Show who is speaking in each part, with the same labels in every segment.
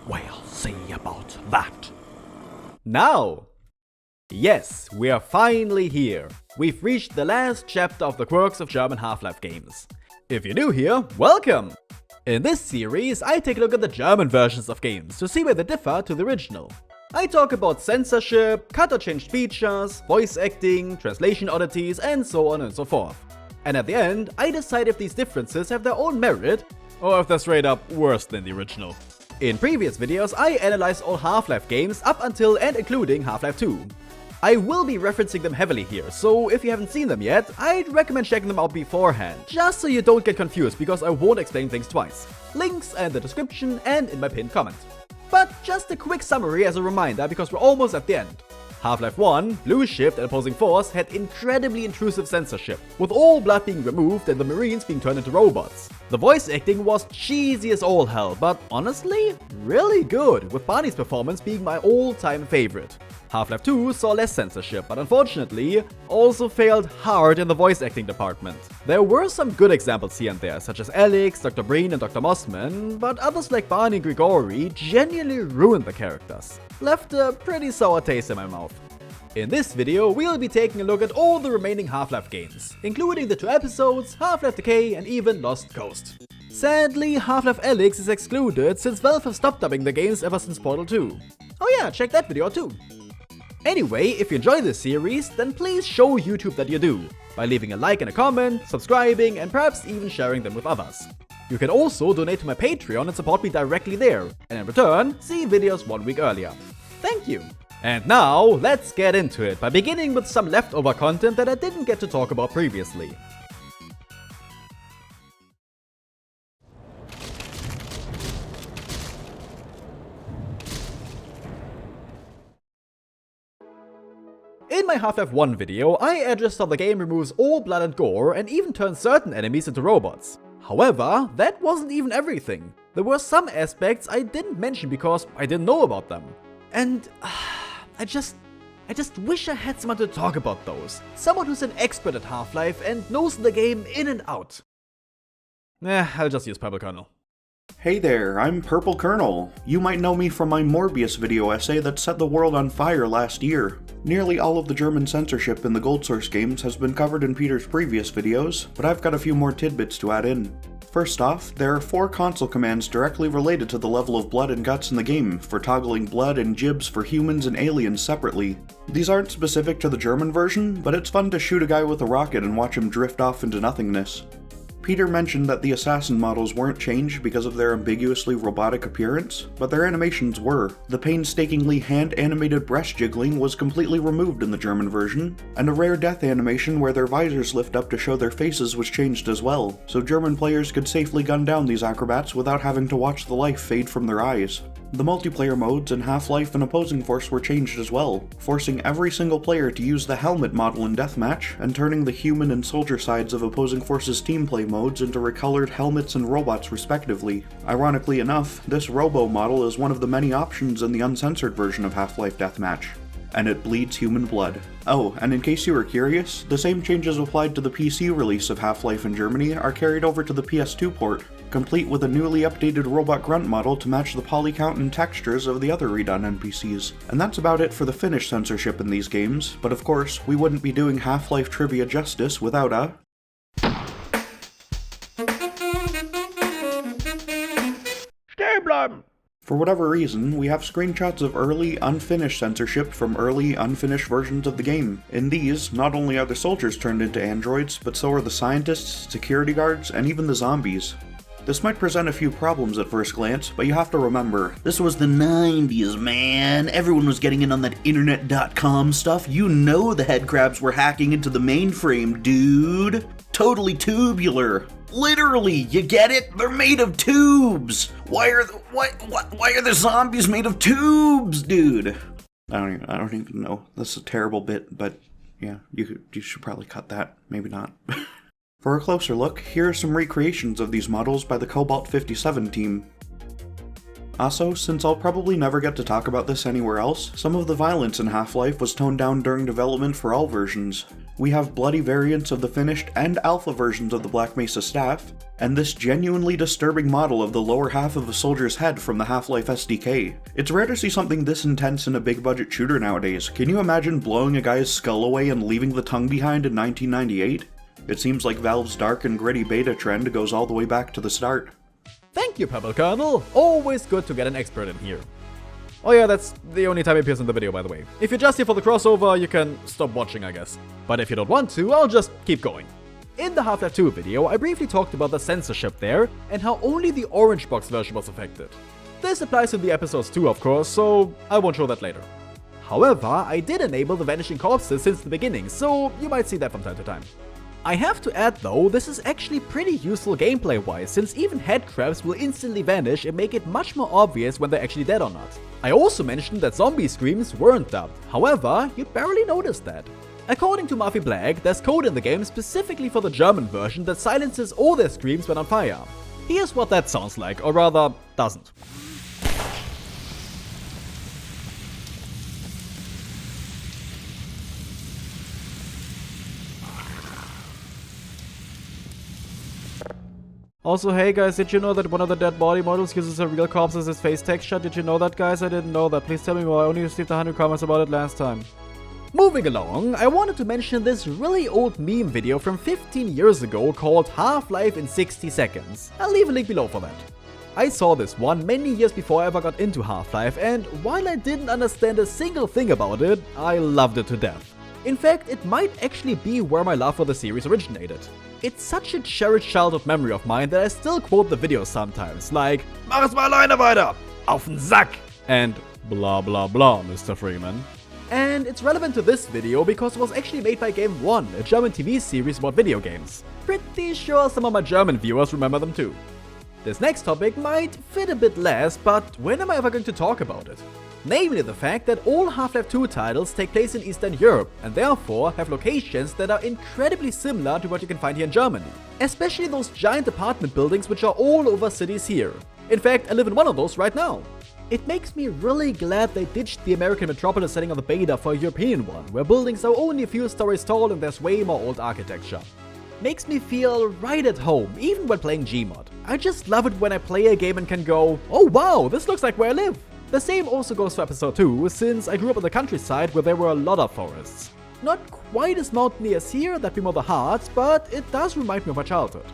Speaker 1: We'll see about that. Now! Yes, we are finally here. We've reached the last chapter of the Quirks of German Half-Life games. If you're new here, welcome! In this series, I take a look at the German versions of games to see where they differ to the original. I talk about censorship, cut or changed features, voice acting, translation oddities, and so on and so forth. And at the end, I decide if these differences have their own merit, or if they're straight up worse than the original. In previous videos, I analyzed all Half-Life games up until and including Half-Life 2. I will be referencing them heavily here, so if you haven't seen them yet, I'd recommend checking them out beforehand, just so you don't get confused because I won't explain things twice. Links in the description and in my pinned comment. But just a quick summary as a reminder because we're almost at the end. Half-Life 1, Blue Shift and Opposing Force had incredibly intrusive censorship, with all blood being removed and the Marines being turned into robots. The voice acting was cheesy as all hell, but honestly, really good, with Barney's performance being my all-time favorite. Half-Life 2 saw less censorship, but unfortunately, also failed hard in the voice acting department. There were some good examples here and there, such as Alyx, Dr. Breen and Dr. Mossman, but others like Barney and Grigori genuinely ruined the characters. Left a pretty sour taste in my mouth. In this video, we'll be taking a look at all the remaining Half-Life games, including the 2 episodes, Half-Life Decay and even Lost Coast. Sadly, Half-Life Alyx is excluded since Valve have stopped dubbing the games ever since Portal 2. Oh yeah, check that video too. Anyway, if you enjoy this series, then please show YouTube that you do, by leaving a like and a comment, subscribing, and perhaps even sharing them with others. You can also donate to my Patreon and support me directly there, and in return, see videos 1 week earlier. Thank you! And now, let's get into it by beginning with some leftover content that I didn't get to talk about previously. In my Half-Life 1 video, I addressed how the game removes all blood and gore and even turns certain enemies into robots. However, that wasn't even everything. There were some aspects I didn't mention because I didn't know about them. And I just wish I had someone to talk about those. Someone who's an expert at Half-Life and knows the game in and out. I'll just use PurpleColonel.
Speaker 2: Hey there, I'm PurpleColonel. You might know me from my Morbius video essay that set the world on fire last year. Nearly all of the German censorship in the Gold Source games has been covered in Peter's previous videos, but I've got a few more tidbits to add in. First off, there are 4 console commands directly related to the level of blood and guts in the game, for toggling blood and gibs for humans and aliens separately. These aren't specific to the German version, but it's fun to shoot a guy with a rocket and watch him drift off into nothingness. Peter mentioned that the assassin models weren't changed because of their ambiguously robotic appearance, but their animations were. The painstakingly hand-animated breast jiggling was completely removed in the German version, and a rare death animation where their visors lift up to show their faces was changed as well, so German players could safely gun down these acrobats without having to watch the life fade from their eyes. The multiplayer modes in Half-Life and Opposing Force were changed as well, forcing every single player to use the helmet model in Deathmatch, and turning the human and soldier sides of Opposing Force's team play modes into recolored helmets and robots respectively. Ironically enough, this Robo model is one of the many options in the uncensored version of Half-Life Deathmatch. And it bleeds human blood. Oh, and in case you were curious, the same changes applied to the PC release of Half-Life in Germany are carried over to the PS2 port, complete with a newly updated robot grunt model to match the poly count and textures of the other redone NPCs. And that's about it for the Finnish censorship in these games, but of course, we wouldn't be doing Half-Life trivia justice without a... Stay bleiben! For whatever reason, we have screenshots of early, unfinished censorship from early, unfinished versions of the game. In these, not only are the soldiers turned into androids, but so are the scientists, security guards, and even the zombies. This might present a few problems at first glance, but you have to remember, this was the 90s, man. Everyone was getting in on that internet.com stuff. You know the headcrabs were hacking into the mainframe, dude. Totally tubular. Literally, you get it? They're made of tubes. Why are the zombies made of tubes, dude? I don't even know. That's a terrible bit, but yeah, you should probably cut that. Maybe not. For a closer look, here are some recreations of these models by the Cobalt 57 team. Also, since I'll probably never get to talk about this anywhere else, some of the violence in Half-Life was toned down during development for all versions. We have bloody variants of the finished and alpha versions of the Black Mesa staff, and this genuinely disturbing model of the lower half of a soldier's head from the Half-Life SDK. It's rare to see something this intense in a big budget shooter nowadays. Can you imagine blowing a guy's skull away and leaving the tongue behind in 1998? It seems like Valve's dark and gritty beta trend goes all the way back to the start.
Speaker 1: Thank you, PurpleColonel. Always good to get an expert in here. Oh yeah, that's the only time he appears in the video, by the way. If you're just here for the crossover, you can stop watching, I guess. But if you don't want to, I'll just keep going. In the Half-Life 2 video, I briefly talked about the censorship there, and how only the orange box version was affected. This applies to the episodes too, of course, so I won't show that later. However, I did enable the vanishing corpses since the beginning, so you might see that from time to time. I have to add though, this is actually pretty useful gameplay-wise, since even head crabs will instantly vanish and make it much more obvious when they're actually dead or not. I also mentioned that zombie screams weren't dubbed, however, you'd barely notice that. According to Marphy Black, there's code in the game specifically for the German version that silences all their screams when on fire. Here's what that sounds like, or rather, doesn't. Also, hey guys, did you know that one of the dead body models uses a real corpse as its face texture? Did you know that, guys? I didn't know that. Please tell me more. I only received 100 comments about it last time. Moving along, I wanted to mention this really old meme video from 15 years ago called Half-Life in 60 Seconds. I'll leave a link below for that. I saw this one many years before I ever got into Half-Life, and while I didn't understand a single thing about it, I loved it to death. In fact, it might actually be where my love for the series originated. It's such a cherished childhood memory of mine that I still quote the video sometimes, like "Mach es mal alleine weiter! Auf den Sack!" and blah blah blah, Mr. Freeman. And it's relevant to this video because it was actually made by Game 1, a German TV series about video games. Pretty sure some of my German viewers remember them too. This next topic might fit a bit less, but when am I ever going to talk about it? Namely the fact that all Half-Life 2 titles take place in Eastern Europe and therefore have locations that are incredibly similar to what you can find here in Germany. Especially those giant apartment buildings which are all over cities here. In fact, I live in one of those right now. It makes me really glad they ditched the American metropolis setting of the beta for a European one, where buildings are only a few stories tall and there's way more old architecture. Makes me feel right at home, even when playing Gmod. I just love it when I play a game and can go, oh wow, this looks like where I live. The same also goes for episode 2, since I grew up in the countryside where there were a lot of forests. Not quite as mountainy as here, that'd be more the Harz, but it does remind me of my childhood.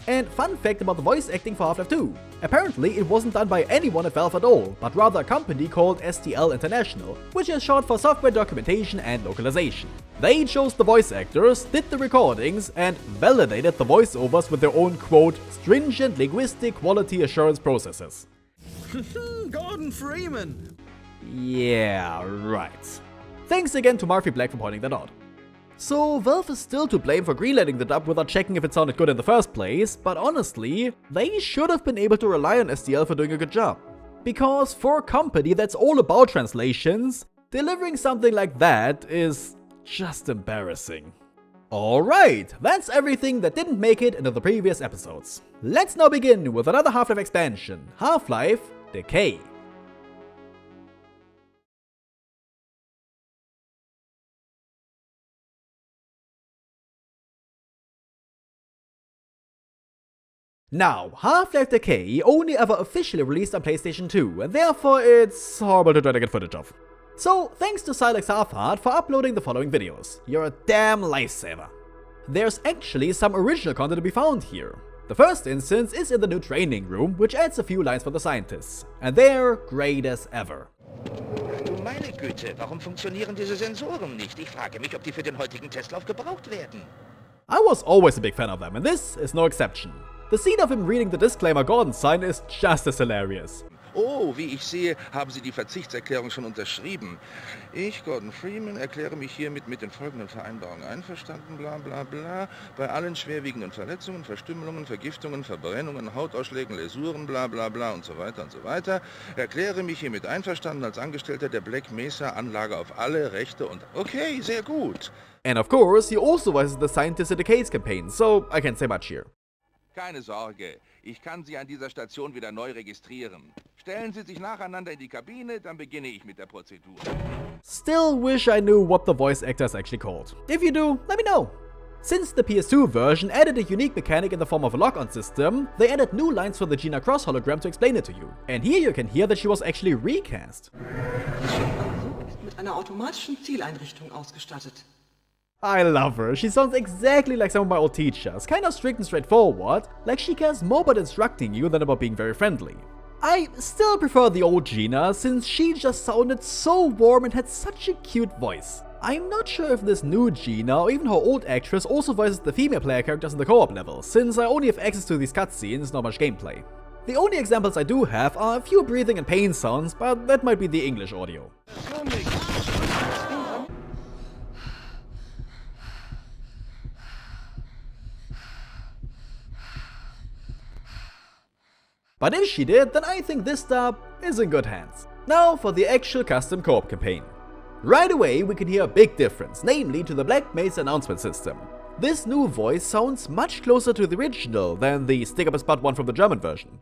Speaker 1: And fun fact about the voice acting for Half-Life 2. Apparently it wasn't done by anyone at Valve at all, but rather a company called STL International, which is short for Software Documentation and Localization. They chose the voice actors, did the recordings, and validated the voiceovers with their own quote, stringent linguistic quality assurance processes.
Speaker 3: Gordon Freeman!
Speaker 1: Yeah, right. Thanks again to Marphy Black for pointing that out. So, Valve is still to blame for greenlighting the dub without checking if it sounded good in the first place, but honestly, they should have been able to rely on STL for doing a good job. Because for a company that's all about translations, delivering something like that is just embarrassing. Alright, that's everything that didn't make it into the previous episodes. Let's now begin with another Half-Life expansion, Half-Life Decay. Now, Half-Life Decay only ever officially released on PlayStation 2, and therefore it's horrible to try to get footage of. So, thanks to Cylux Halfheart for uploading the following videos. You're a damn lifesaver. There's actually some original content to be found here. The first instance is in the new training room, which adds a few lines for the scientists. And they're great as ever.
Speaker 4: Du meine Güte, warum funktionieren diese Sensoren nicht? Ich frage mich, ob die für den heutigen Testlauf gebraucht werden.
Speaker 1: I was always a big fan of them, and this is no exception. The scene of him reading the disclaimer Gordon sign is just as hilarious.
Speaker 4: Oh, wie ich sehe, haben Sie die Verzichtserklärung schon unterschrieben. Ich, Gordon Freeman, erkläre mich hiermit mit den folgenden Vereinbarungen einverstanden, bla bla bla, bei allen schwerwiegenden Verletzungen, Verstümmelungen, Vergiftungen, Verbrennungen, Hautausschlägen, Läsuren, bla bla bla und so weiter, erkläre mich hiermit einverstanden als Angestellter der Black Mesa Anlage auf alle Rechte und... Okay, sehr gut.
Speaker 1: And of course, he also voices the scientist in Decay's campaign, so I can't say much here.
Speaker 4: Keine Sorge, ich kann Sie an dieser Station wieder neu registrieren. Stellen Sie sich nacheinander in die Kabine, dann beginne ich mit der Prozedur.
Speaker 1: Still wish I knew what the voice actor is actually called. If you do, let me know. Since the PS2 version added a unique mechanic in the form of a lock-on system, they added new lines for the Gina Cross hologram to explain it to you. And here you can hear that she was actually recast.
Speaker 5: Ist mit einer automatischen Zieleinrichtung ausgestattet.
Speaker 1: I love her. She sounds exactly like some of my old teachers, kind of strict and straightforward, like she cares more about instructing you than about being very friendly. I still prefer the old Gina, since she just sounded so warm and had such a cute voice. I'm not sure if this new Gina or even her old actress also voices the female player characters in the co-op level, since I only have access to these cutscenes, not much gameplay. The only examples I do have are a few breathing and pain sounds, but that might be the English audio. But if she did, then I think this dub is in good hands. Now for the actual custom co-op campaign. Right away we can hear a big difference, namely to the Black Mesa announcement system. This new voice sounds much closer to the original than the Stick Up His Butt one from the German version.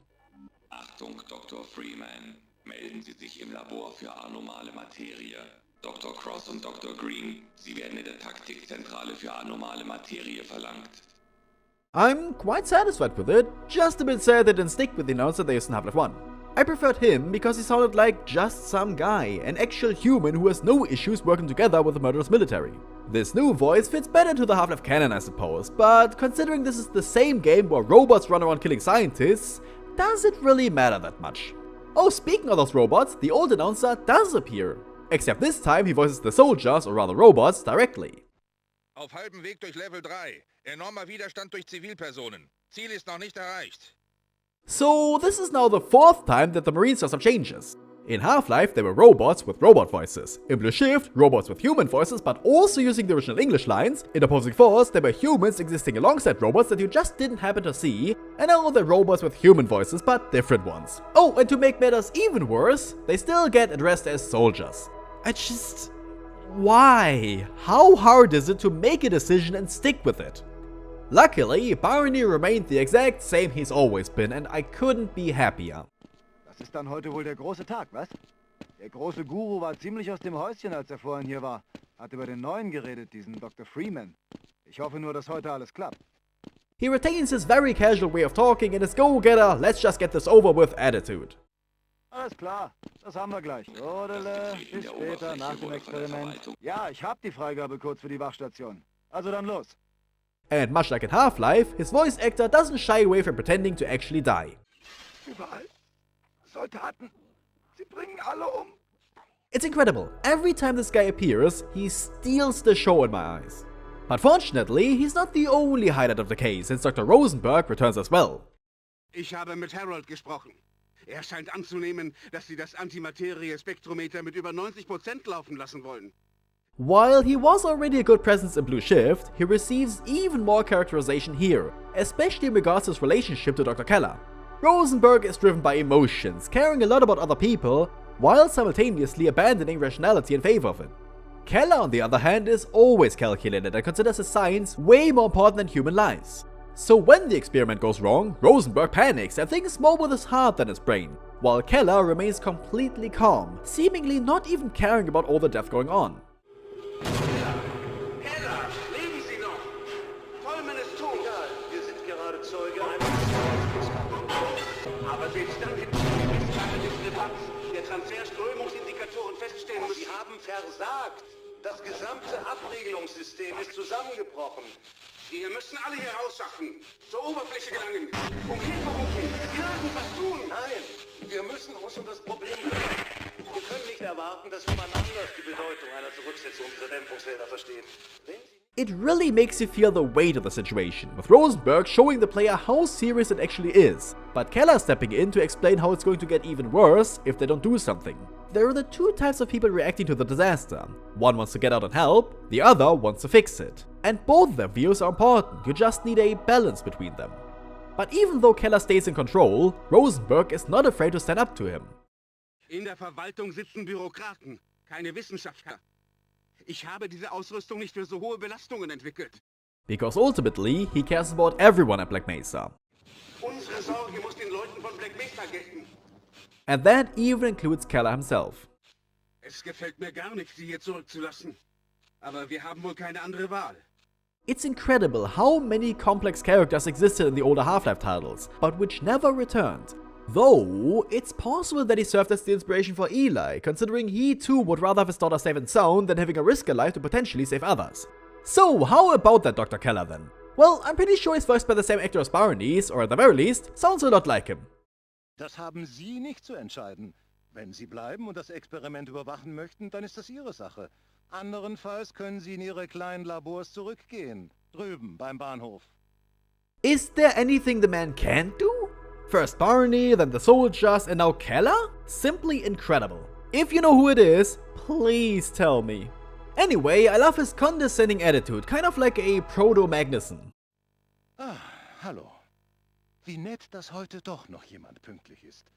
Speaker 6: Achtung, Dr. Freeman. Melden Sie sich im Labor für anormale Materie. Dr. Cross und Dr. Green, Sie werden in der Taktikzentrale für anormale Materie verlangt.
Speaker 1: I'm quite satisfied with it, just a bit sad they didn't stick with the announcer they used in Half-Life 1. I preferred him because he sounded like just some guy, an actual human who has no issues working together with the murderous military. This new voice fits better to the Half-Life canon, I suppose, but considering this is the same game where robots run around killing scientists, does it really matter that much? Oh, speaking of those robots, the old announcer does appear. Except this time he voices the soldiers, or rather robots, directly.
Speaker 4: Auf halbem Weg durch Level 3. Enormer Widerstand durch Zivilpersonen. Ziel ist noch nicht erreicht.
Speaker 1: So this is now the 4th time that the Marines saw some changes. In Half-Life, they were robots with robot voices. In Blue Shift, robots with human voices but also using the original English lines. In Opposing Force, there were humans existing alongside robots that you just didn't happen to see. And now they're robots with human voices but different ones. Oh, and to make matters even worse, they still get addressed as soldiers. Why? How hard is it to make a decision and stick with it? Luckily, Barney remained the exact same he's always been, and I couldn't be happier.
Speaker 3: Das ist dann heute wohl der große Tag, was? Der große Guru war ziemlich aus dem Häuschen, als er vorhin hier war. Hat über den neuen geredet, diesen Dr. Freeman. Ich hoffe nur, dass heute alles klappt.
Speaker 1: He retains his very casual way of talking and his go-getter, let's just get this over with attitude.
Speaker 3: Alles klar, das haben wir gleich. Jodele, bis später, nach dem Experiment. Ja, ich hab die Freigabe kurz für die Wachstation. Also dann los.
Speaker 1: And much like in Half-Life, his voice actor doesn't shy away from pretending to actually die.
Speaker 3: Überall. Soldaten. Sie bringen alle um.
Speaker 1: It's incredible. Every time this guy appears, he steals the show in my eyes. But fortunately, he's not the only highlight of the case, since Dr. Rosenberg returns as well.
Speaker 7: Ich habe mit Harold gesprochen. Er scheint anzunehmen, dass Sie das Antimaterie-Spektrometer mit über 90% laufen lassen wollen.
Speaker 1: While he was already a good presence in Blue Shift, he receives even more characterization here, especially in regards to his relationship to Dr. Keller. Rosenberg is driven by emotions, caring a lot about other people, while simultaneously abandoning rationality in favor of it. Keller, on the other hand, is always calculated and considers his science way more important than human lives. So when the experiment goes wrong, Rosenberg panics and thinks more with his heart than his brain, while Keller remains completely calm, seemingly not even caring about all the death going on.
Speaker 7: Keller, leben Sie noch? Vollmann ist tot.
Speaker 8: Ja, wir sind gerade Zeuge
Speaker 7: Aber selbst dann gibt es eine wissenschaftliche Diskrepanz. Der Transferströmungsindikatoren feststellen müssen.
Speaker 8: Sie haben versagt. Das gesamte Abregelungssystem ist zusammengebrochen.
Speaker 7: Wir müssen alle hier rausschaffen. Zur Oberfläche gelangen. Umhin. Irgendwas tun.
Speaker 8: Nein, wir müssen uns um das Problem kümmern. Wir können nicht erwarten, dass jemand anders die Bedeutung einer Zurücksetzung dieser Dämpfungsfelder versteht.
Speaker 1: It really makes you feel the weight of the situation, with Rosenberg showing the player how serious it actually is, but Keller stepping in to explain how it's going to get even worse if they don't do something. There are the two types of people reacting to the disaster. One wants to get out and help, the other wants to fix it. And both their views are important, you just need a balance between them. But even though Keller stays in control, Rosenberg is not afraid to stand up to him.
Speaker 7: In der Verwaltung sitzen Bürokraten, keine Wissenschaftler. Ich habe diese Ausrüstung nicht für so hohe Belastungen entwickelt.
Speaker 1: Because ultimately, he cares about everyone at Black Mesa.
Speaker 7: Unsere Sorge muss den Leuten von Black Mesa gelten.
Speaker 1: And that even includes Keller himself.
Speaker 7: Es gefällt mir gar nicht, Sie hier zurückzulassen. Aber wir haben wohl keine andere Wahl.
Speaker 1: It's incredible how many complex characters existed in the older Half-Life titles, but which never returned. Though, it's possible that he served as the inspiration for Eli, considering he too would rather have his daughter safe and sound than having to risk her life to potentially save others. So, how about that Dr. Keller then? Well, I'm pretty sure he's voiced by the same actor as Barney's, or at the very least, sounds a lot like him.
Speaker 9: Das haben Sie nicht zu entscheiden. Wenn Sie bleiben und das Experiment überwachen möchten, dann ist das Ihre Sache. Anderenfalls können Sie in Ihre kleinen Labors zurückgehen. Drüben, beim Bahnhof.
Speaker 1: Is there anything the man can't do? First Barney, then the soldiers, and now Keller? Simply incredible. If you know who it is, please tell me. Anyway, I love his condescending attitude, kind of like a Proto-Magnussen.
Speaker 9: Ah, hallo. Wie nett, dass heute doch noch jemand pünktlich ist.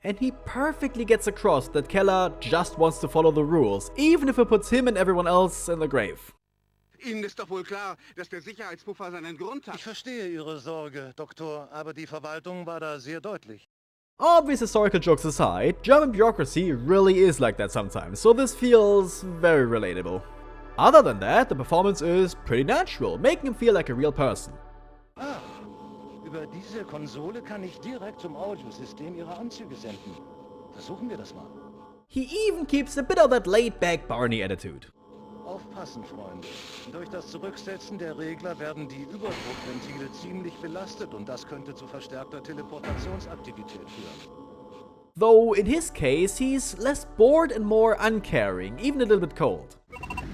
Speaker 1: And he perfectly gets across that Keller just wants to follow the rules, even if it puts him and everyone else in the grave.
Speaker 7: Ihnen ist doch wohl klar, dass der Sicherheitspuffer seinen Grund hat.
Speaker 9: Ich verstehe Ihre Sorge, Doktor, aber die Verwaltung war da sehr deutlich.
Speaker 1: Obvious historical jokes aside, German bureaucracy really is like that sometimes, so this feels very relatable. Other than that, the performance is pretty natural, making him feel like a real person.
Speaker 9: Ah, über diese Konsole kann ich direkt zum Audiosystem Ihre Anzüge senden. Versuchen wir das mal.
Speaker 1: He even keeps a bit of that laid-back Barney attitude.
Speaker 9: Aufpassen, Freunde. Durch das Zurücksetzen der Regler werden die Überdruckventile ziemlich belastet und das könnte zu verstärkter Teleportationsaktivität führen.
Speaker 1: Though in his case, he's less bored and more uncaring, even a little bit cold.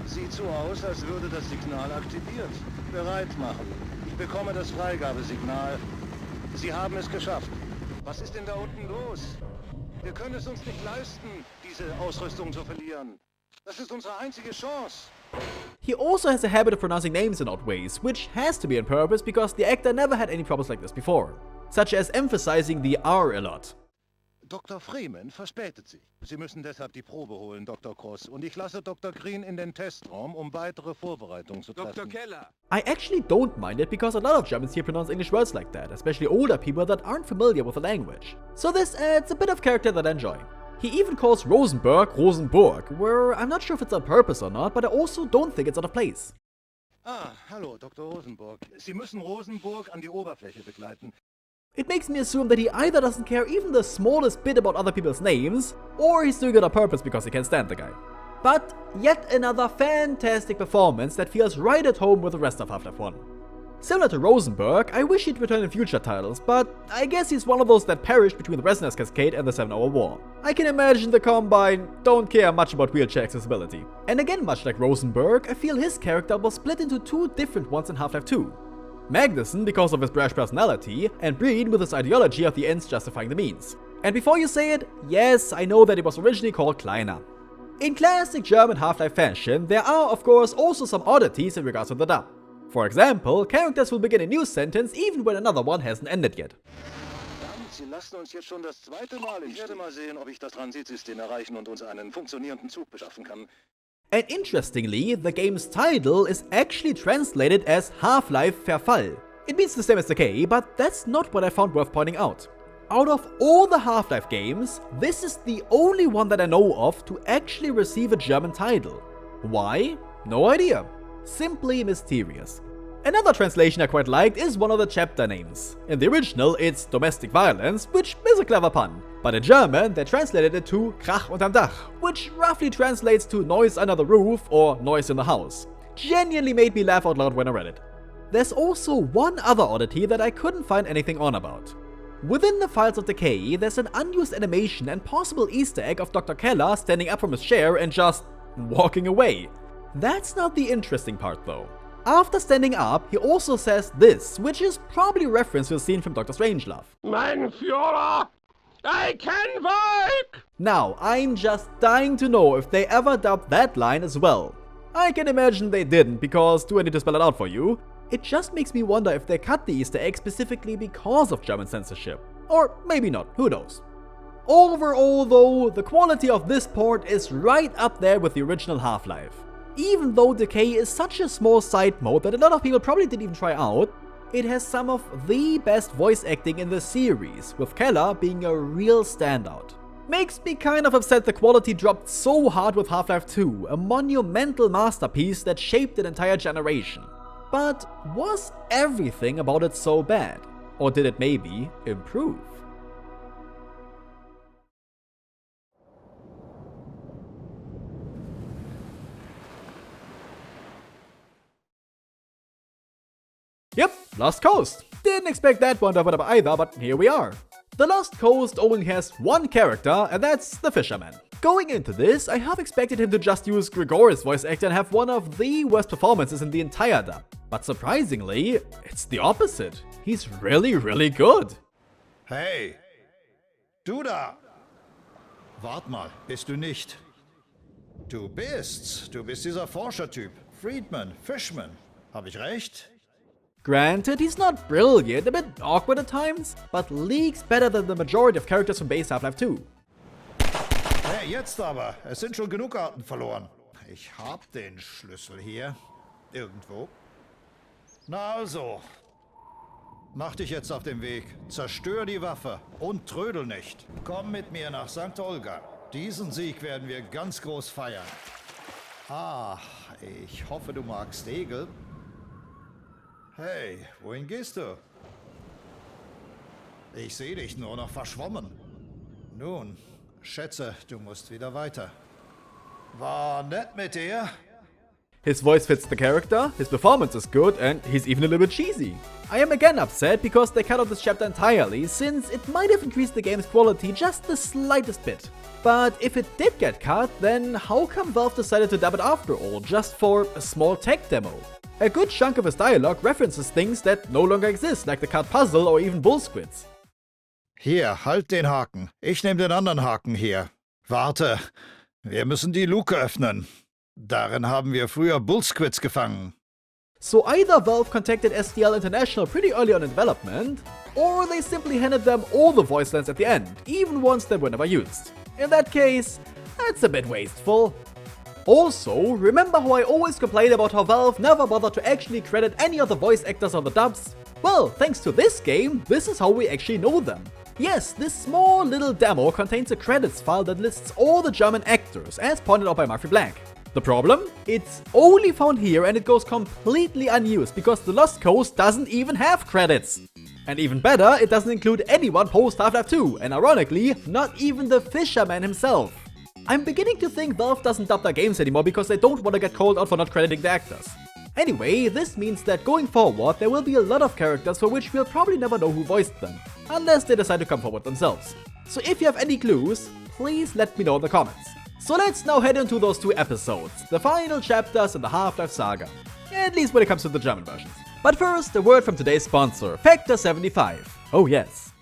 Speaker 9: Sieht so aus, als würde das Signal aktiviert. Bereit machen. Ich bekomme das Freigabesignal. Sie haben es geschafft. Was ist denn da unten los? Wir können es uns nicht leisten, diese Ausrüstung zu verlieren. Das ist unsere einzige Chance.
Speaker 1: He also has a habit of pronouncing names in odd ways, which has to be on purpose because the actor never had any problems like this before, such as emphasizing the R a lot.
Speaker 9: Dr. Freeman verspätet sich. Sie müssen deshalb die Probe holen, Dr. Cross, und ich lasse Dr. Green in den Testraum, um weitere Vorbereitungen zu treffen.
Speaker 7: Dr. Keller!
Speaker 1: I actually don't mind it because a lot of Germans here pronounce English words like that, especially older people that aren't familiar with the language. So this adds a bit of character that I enjoy. He even calls Rosenberg Rosenburg, where I'm not sure if it's on purpose or not, but I also don't think it's out of place.
Speaker 9: Ah, hallo, Dr. Rosenburg. Sie müssen Rosenburg an die Oberfläche begleiten.
Speaker 1: It makes me assume that he either doesn't care even the smallest bit about other people's names, or he's doing it on purpose because he can't stand the guy. But yet another fantastic performance that feels right at home with the rest of Half-Life 1. Similar to Rosenberg, I wish he'd return in future titles, but I guess he's one of those that perished between the Resonance Cascade and the 7-Hour War. I can imagine the Combine don't care much about wheelchair accessibility. And again, much like Rosenberg, I feel his character was split into two different ones in Half-Life 2. Magnussen because of his brash personality, and Breen with his ideology of the ends justifying the means. And before you say it, yes, I know that it was originally called Kleiner. In classic German Half-Life fashion, there are of course also some oddities in regards to the dub. For example, characters will begin a new sentence even when another one hasn't ended yet.
Speaker 9: Sie lassen uns jetzt schon das zweite Mal. Ich werde mal sehen, ob ich das Transitsystem erreichen und uns einen funktionierenden Zug beschaffen kann.
Speaker 1: And interestingly, the game's title is actually translated as Half-Life Verfall. It means the same as Decay, but that's not what I found worth pointing out. Out of all the Half-Life games, this is the only one that I know of to actually receive a German title. Why? No idea. Simply mysterious. Another translation I quite liked is one of the chapter names. In the original, it's Domestic Violence, which is a clever pun. But in German, they translated it to Krach unterm Dach, which roughly translates to noise under the roof or noise in the house. Genuinely made me laugh out loud when I read it. There's also one other oddity that I couldn't find anything on about. Within the files of Decay, there's an unused animation and possible Easter egg of Dr. Keller standing up from his chair and just walking away. That's not the interesting part though. After standing up, he also says this, which is probably a reference to a scene from Dr. Strangelove.
Speaker 10: Mein Führer, I can work!
Speaker 1: Now, I'm just dying to know if they ever dubbed that line as well. I can imagine they didn't, because do I need to spell it out for you? It just makes me wonder if they cut the Easter egg specifically because of German censorship. Or maybe not, who knows. Overall though, the quality of this port is right up there with the original Half-Life. Even though Decay is such a small side mode that a lot of people probably didn't even try out, it has some of the best voice acting in the series, with Keller being a real standout. Makes me kind of upset the quality dropped so hard with Half-Life 2, a monumental masterpiece that shaped an entire generation. But was everything about it so bad? Or did it maybe improve? Yep, Lost Coast. Didn't expect that one to have up either, but here we are. The Lost Coast only has one character, and that's the fisherman. Going into this, I half expected him to just use Gregor's voice actor and have one of the worst performances in the entire dub. But surprisingly, it's the opposite. He's really good.
Speaker 11: Hey, du da! Wart mal, bist du nicht? Du bist dieser Forschertyp. Friedman, Fishman. Hab ich recht?
Speaker 1: Granted, he's not brilliant, a bit awkward at times, but leagues better than the majority of characters from base Half-Life 2.
Speaker 11: Hey, jetzt aber. Es sind schon genug Karten verloren. Ich hab den Schlüssel hier. Irgendwo. Na also. Mach dich jetzt auf den Weg. Zerstör die Waffe und trödel nicht. Komm mit mir nach St. Olga. Diesen Sieg werden wir ganz groß feiern. Ah, ich hoffe, du magst Egel. Hey, wohin gehst du? Ich sehe dich nur noch verschwommen. Nun, schätze, du musst wieder weiter. War nett mit dir.
Speaker 1: His voice fits the character, his performance is good, and he's even a little bit cheesy. I am again upset because they cut out this chapter entirely, since it might have increased the game's quality just the slightest bit. But if it did get cut, then how come Valve decided to dub it after all, just for a small tech demo? A good chunk of his dialogue references things that no longer exist, like the card puzzle or even bull squids.
Speaker 11: Hier, halt den Haken. Ich nehme den anderen Haken hier. Warte, wir müssen die Luke öffnen. Darin haben wir früher Bullsquids gefangen.
Speaker 1: So either Valve contacted STL International pretty early on in development, or they simply handed them all the voice lines at the end, even ones that were never used. In that case, that's a bit wasteful. Also, remember how I always complained about how Valve never bothered to actually credit any of the voice actors on the dubs? Well, thanks to this game, this is how we actually know them. Yes, this small little demo contains a credits file that lists all the German actors, as pointed out by Marphy Black. The problem? It's only found here and it goes completely unused because the Lost Coast doesn't even have credits. And even better, it doesn't include anyone post Half-Life 2, and ironically, not even the fisherman himself. I'm beginning to think Valve doesn't dub their games anymore because they don't want to get called out for not crediting the actors. Anyway, this means that going forward, there will be a lot of characters for which we'll probably never know who voiced them, unless they decide to come forward themselves. So if you have any clues, please let me know in the comments. So let's now head into those two episodes, the final chapters in the Half-Life saga, at least when it comes to the German versions. But first, a word from today's sponsor, Factor 75. Oh yes.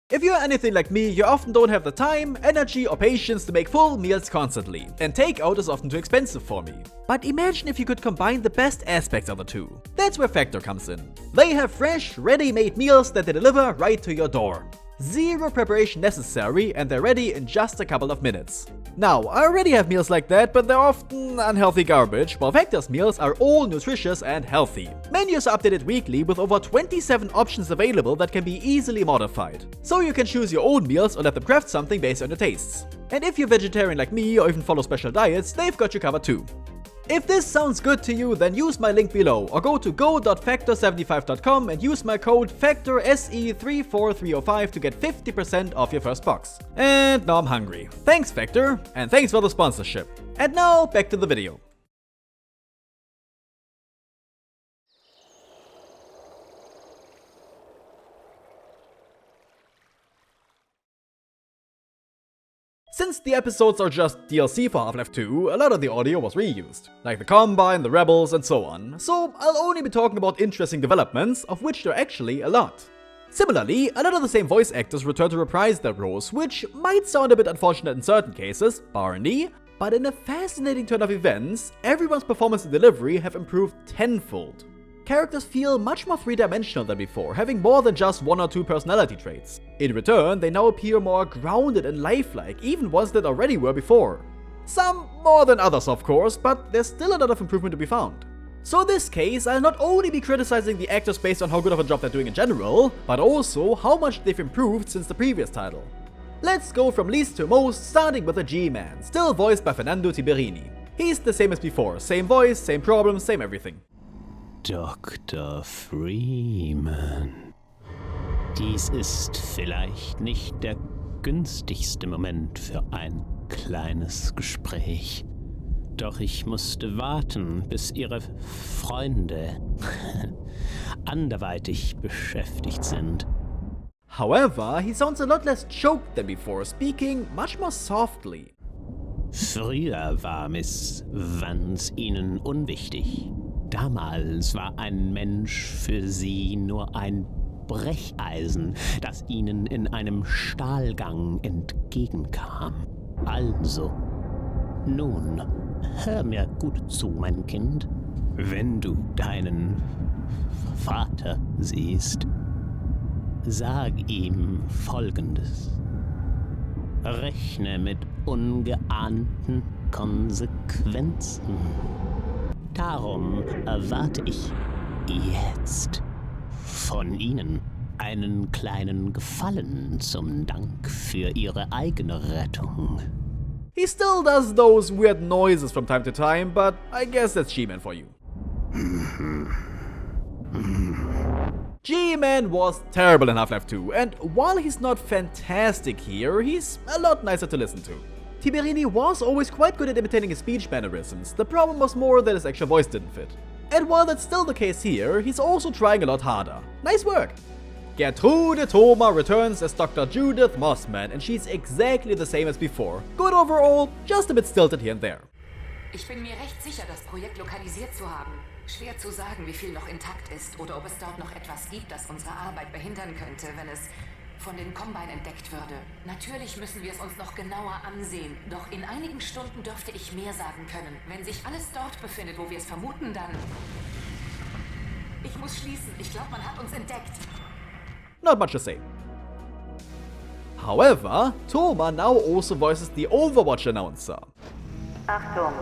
Speaker 1: If you're anything like me, you often don't have the time, energy, or patience to make full meals constantly, and takeout is often too expensive for me. But imagine if you could combine the best aspects of the two. That's where Factor comes in. They have fresh, ready-made meals that they deliver right to your door. Zero preparation necessary, and they're ready in just a couple of minutes. Now, I already have meals like that, but they're often unhealthy garbage, while Factor's meals are all nutritious and healthy. Menus are updated weekly with over 27 options available that can be easily modified. So you can choose your own meals or let them craft something based on your tastes. And if you're vegetarian like me or even follow special diets, they've got you covered too. If this sounds good to you, then use my link below or go to go.factor75.com and use my code FACTOR-SE34305 to get 50% off your first box. And now I'm hungry. Thanks Factor, and thanks for the sponsorship. And now back to the video. Since the episodes are just DLC for Half-Life 2, a lot of the audio was reused, like the Combine, the Rebels, and so on, so I'll only be talking about interesting developments, of which there are actually a lot. Similarly, a lot of the same voice actors return to reprise their roles, which might sound a bit unfortunate in certain cases, Barney, but in a fascinating turn of events, everyone's performance and delivery have improved tenfold. Characters feel much more three-dimensional than before, having more than just one or two personality traits. In return, they now appear more grounded and lifelike, even ones that already were before. Some more than others, of course, but there's still a lot of improvement to be found. So in this case, I'll not only be criticizing the actors based on how good of a job they're doing in general, but also how much they've improved since the previous title. Let's go from least to most, starting with the G-Man, still voiced by Fernando Tiberini. He's the same as before, same voice, same problems, same everything.
Speaker 12: Dr. Freeman. Dies ist vielleicht nicht der günstigste Moment für ein kleines Gespräch. Doch ich musste warten, bis Ihre Freunde anderweitig beschäftigt sind.
Speaker 1: However, he sounds a lot less choked than before, speaking much more softly.
Speaker 12: Früher war Miss Vance Ihnen unwichtig. Damals war ein Mensch für Sie nur ein Brecheisen, das Ihnen in einem Stahlgang entgegenkam. Also, nun, hör mir gut zu, mein Kind. Wenn du deinen Vater siehst, sag ihm Folgendes. Rechne mit ungeahnten Konsequenzen. Darum erwarte ich jetzt von Ihnen einen kleinen Gefallen zum Dank für Ihre eigene Rettung.
Speaker 1: He still does those weird noises from time to time, but I guess that's G-Man for you. G-Man was terrible in Half-Life 2, and while he's not fantastic here, he's a lot nicer to listen to. Tiberini was always quite good at imitating his speech mannerisms, the problem was more that his actual voice didn't fit. And while that's still the case here, he's also trying a lot harder. Nice work! Gertrude Thoma returns as Dr. Judith Mossman, and she's exactly the same as before. Good overall, just a bit stilted here and there.
Speaker 13: Ich bin mir recht sicher, das Projekt lokalisiert zu haben. Schwer zu sagen, wie viel noch intakt ist oder ob es dort noch etwas gibt, das unsere Arbeit behindern könnte, wenn es von den Combine entdeckt würde. Natürlich müssen wir es uns noch genauer ansehen, doch in einigen Stunden dürfte ich mehr sagen können. Wenn sich alles dort befindet, wo wir es vermuten, dann... Ich muss schließen. Ich glaube, man hat uns entdeckt.
Speaker 1: Not much to say. However, Thoma now also voices the Overwatch announcer.
Speaker 14: Achtung,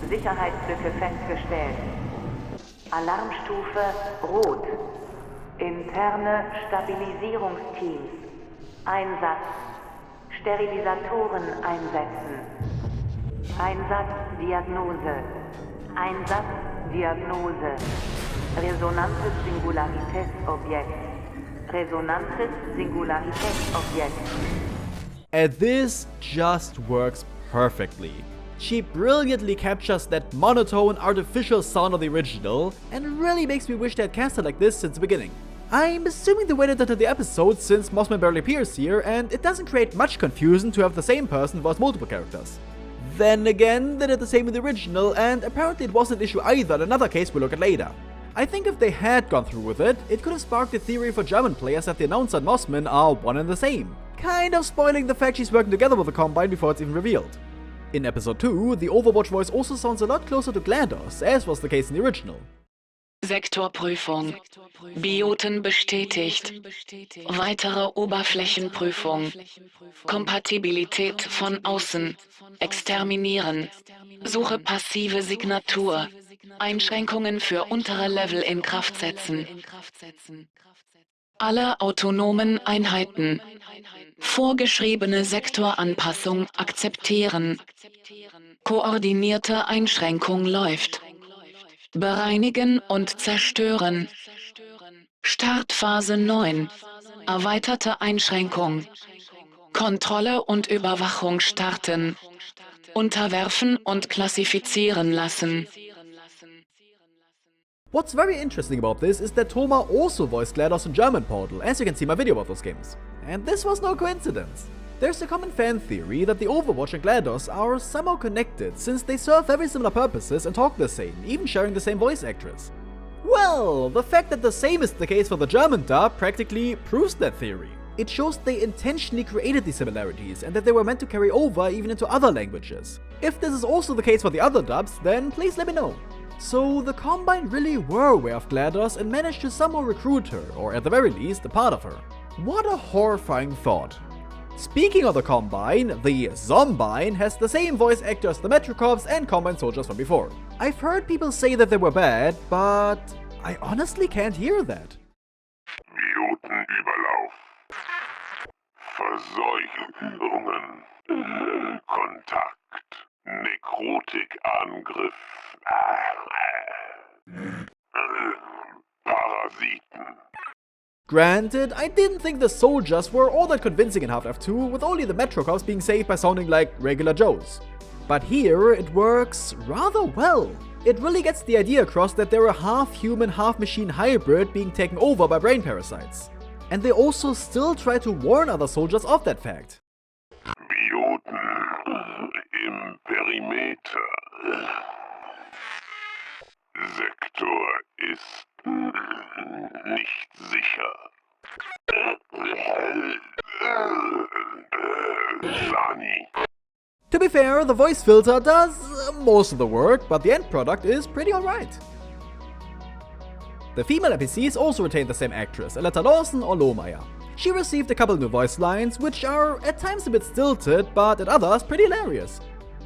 Speaker 14: Sicherheitslücke festgestellt. Alarmstufe Rot. Interne Stabilisierungsteams. Einsatz. Sterilisatoren einsetzen. Einsatz Diagnose. Einsatz Diagnose. Resonantes Singularitätsobjekt. Resonantes Singularitätsobjekt.
Speaker 1: And this just works perfectly. She brilliantly captures that monotone, artificial sound of the original, and really makes me wish they had cast her like this since the beginning. I'm assuming they waited until the episode since Mossman barely appears here, and it doesn't create much confusion to have the same person voice multiple characters. Then again, they did the same with the original, and apparently it wasn't an issue either in another case we'll look at later. I think if they had gone through with it, it could have sparked the theory for German players that the announcer and Mossman are one and the same, kind of spoiling the fact she's working together with the Combine before it's even revealed. In episode 2, the Overwatch voice also sounds a lot closer to GLaDOS, as was the case in the original.
Speaker 15: Sektorprüfung. Bioten bestätigt. Weitere Oberflächenprüfung. Kompatibilität von außen. Exterminieren. Suche passive Signatur. Einschränkungen für untere Level in Kraft setzen. Alle autonomen Einheiten. Vorgeschriebene Sektoranpassung akzeptieren. Koordinierte Einschränkung läuft. Bereinigen und zerstören. Startphase 9. Erweiterte Einschränkung. Kontrolle und Überwachung starten. Unterwerfen und klassifizieren lassen.
Speaker 1: What's very interesting about this is that Thoma also voiced GLaDOS in German Portal, as you can see in my video about those games. And this was no coincidence. There's a common fan theory that the Overwatch and GLaDOS are somehow connected, since they serve very similar purposes and talk the same, even sharing the same voice actress. Well, the fact that the same is the case for the German dub practically proves that theory. It shows they intentionally created these similarities and that they were meant to carry over even into other languages. If this is also the case for the other dubs, then please let me know. So the Combine really were aware of GLaDOS and managed to somehow recruit her, or at the very least, a part of her. What a horrifying thought. Speaking of the Combine, the Zombine has the same voice actor as the Metrocorps and Combine soldiers from before. I've heard people say that they were bad, but I honestly can't hear that.
Speaker 16: Minutenüberlauf.
Speaker 10: Verseuchungen, Kontakt, Nekrotikangriff, Parasiten.
Speaker 1: Granted, I didn't think the soldiers were all that convincing in Half-Life 2, with only the Metro cops being saved by sounding like regular Joes. But here, it works rather well. It really gets the idea across that they're a half-human, half-machine hybrid being taken over by brain parasites. And they also still try to warn other soldiers of that fact.
Speaker 10: Bioten im Perimeter. Sektor ist nicht sicher. Sani.
Speaker 1: To be fair, the voice filter does most of the work, but the end product is pretty alright. The female NPCs also retain the same actress, Aletta Lawson or Lohmeyer. She received a couple new voice lines, which are at times a bit stilted, but at others pretty hilarious.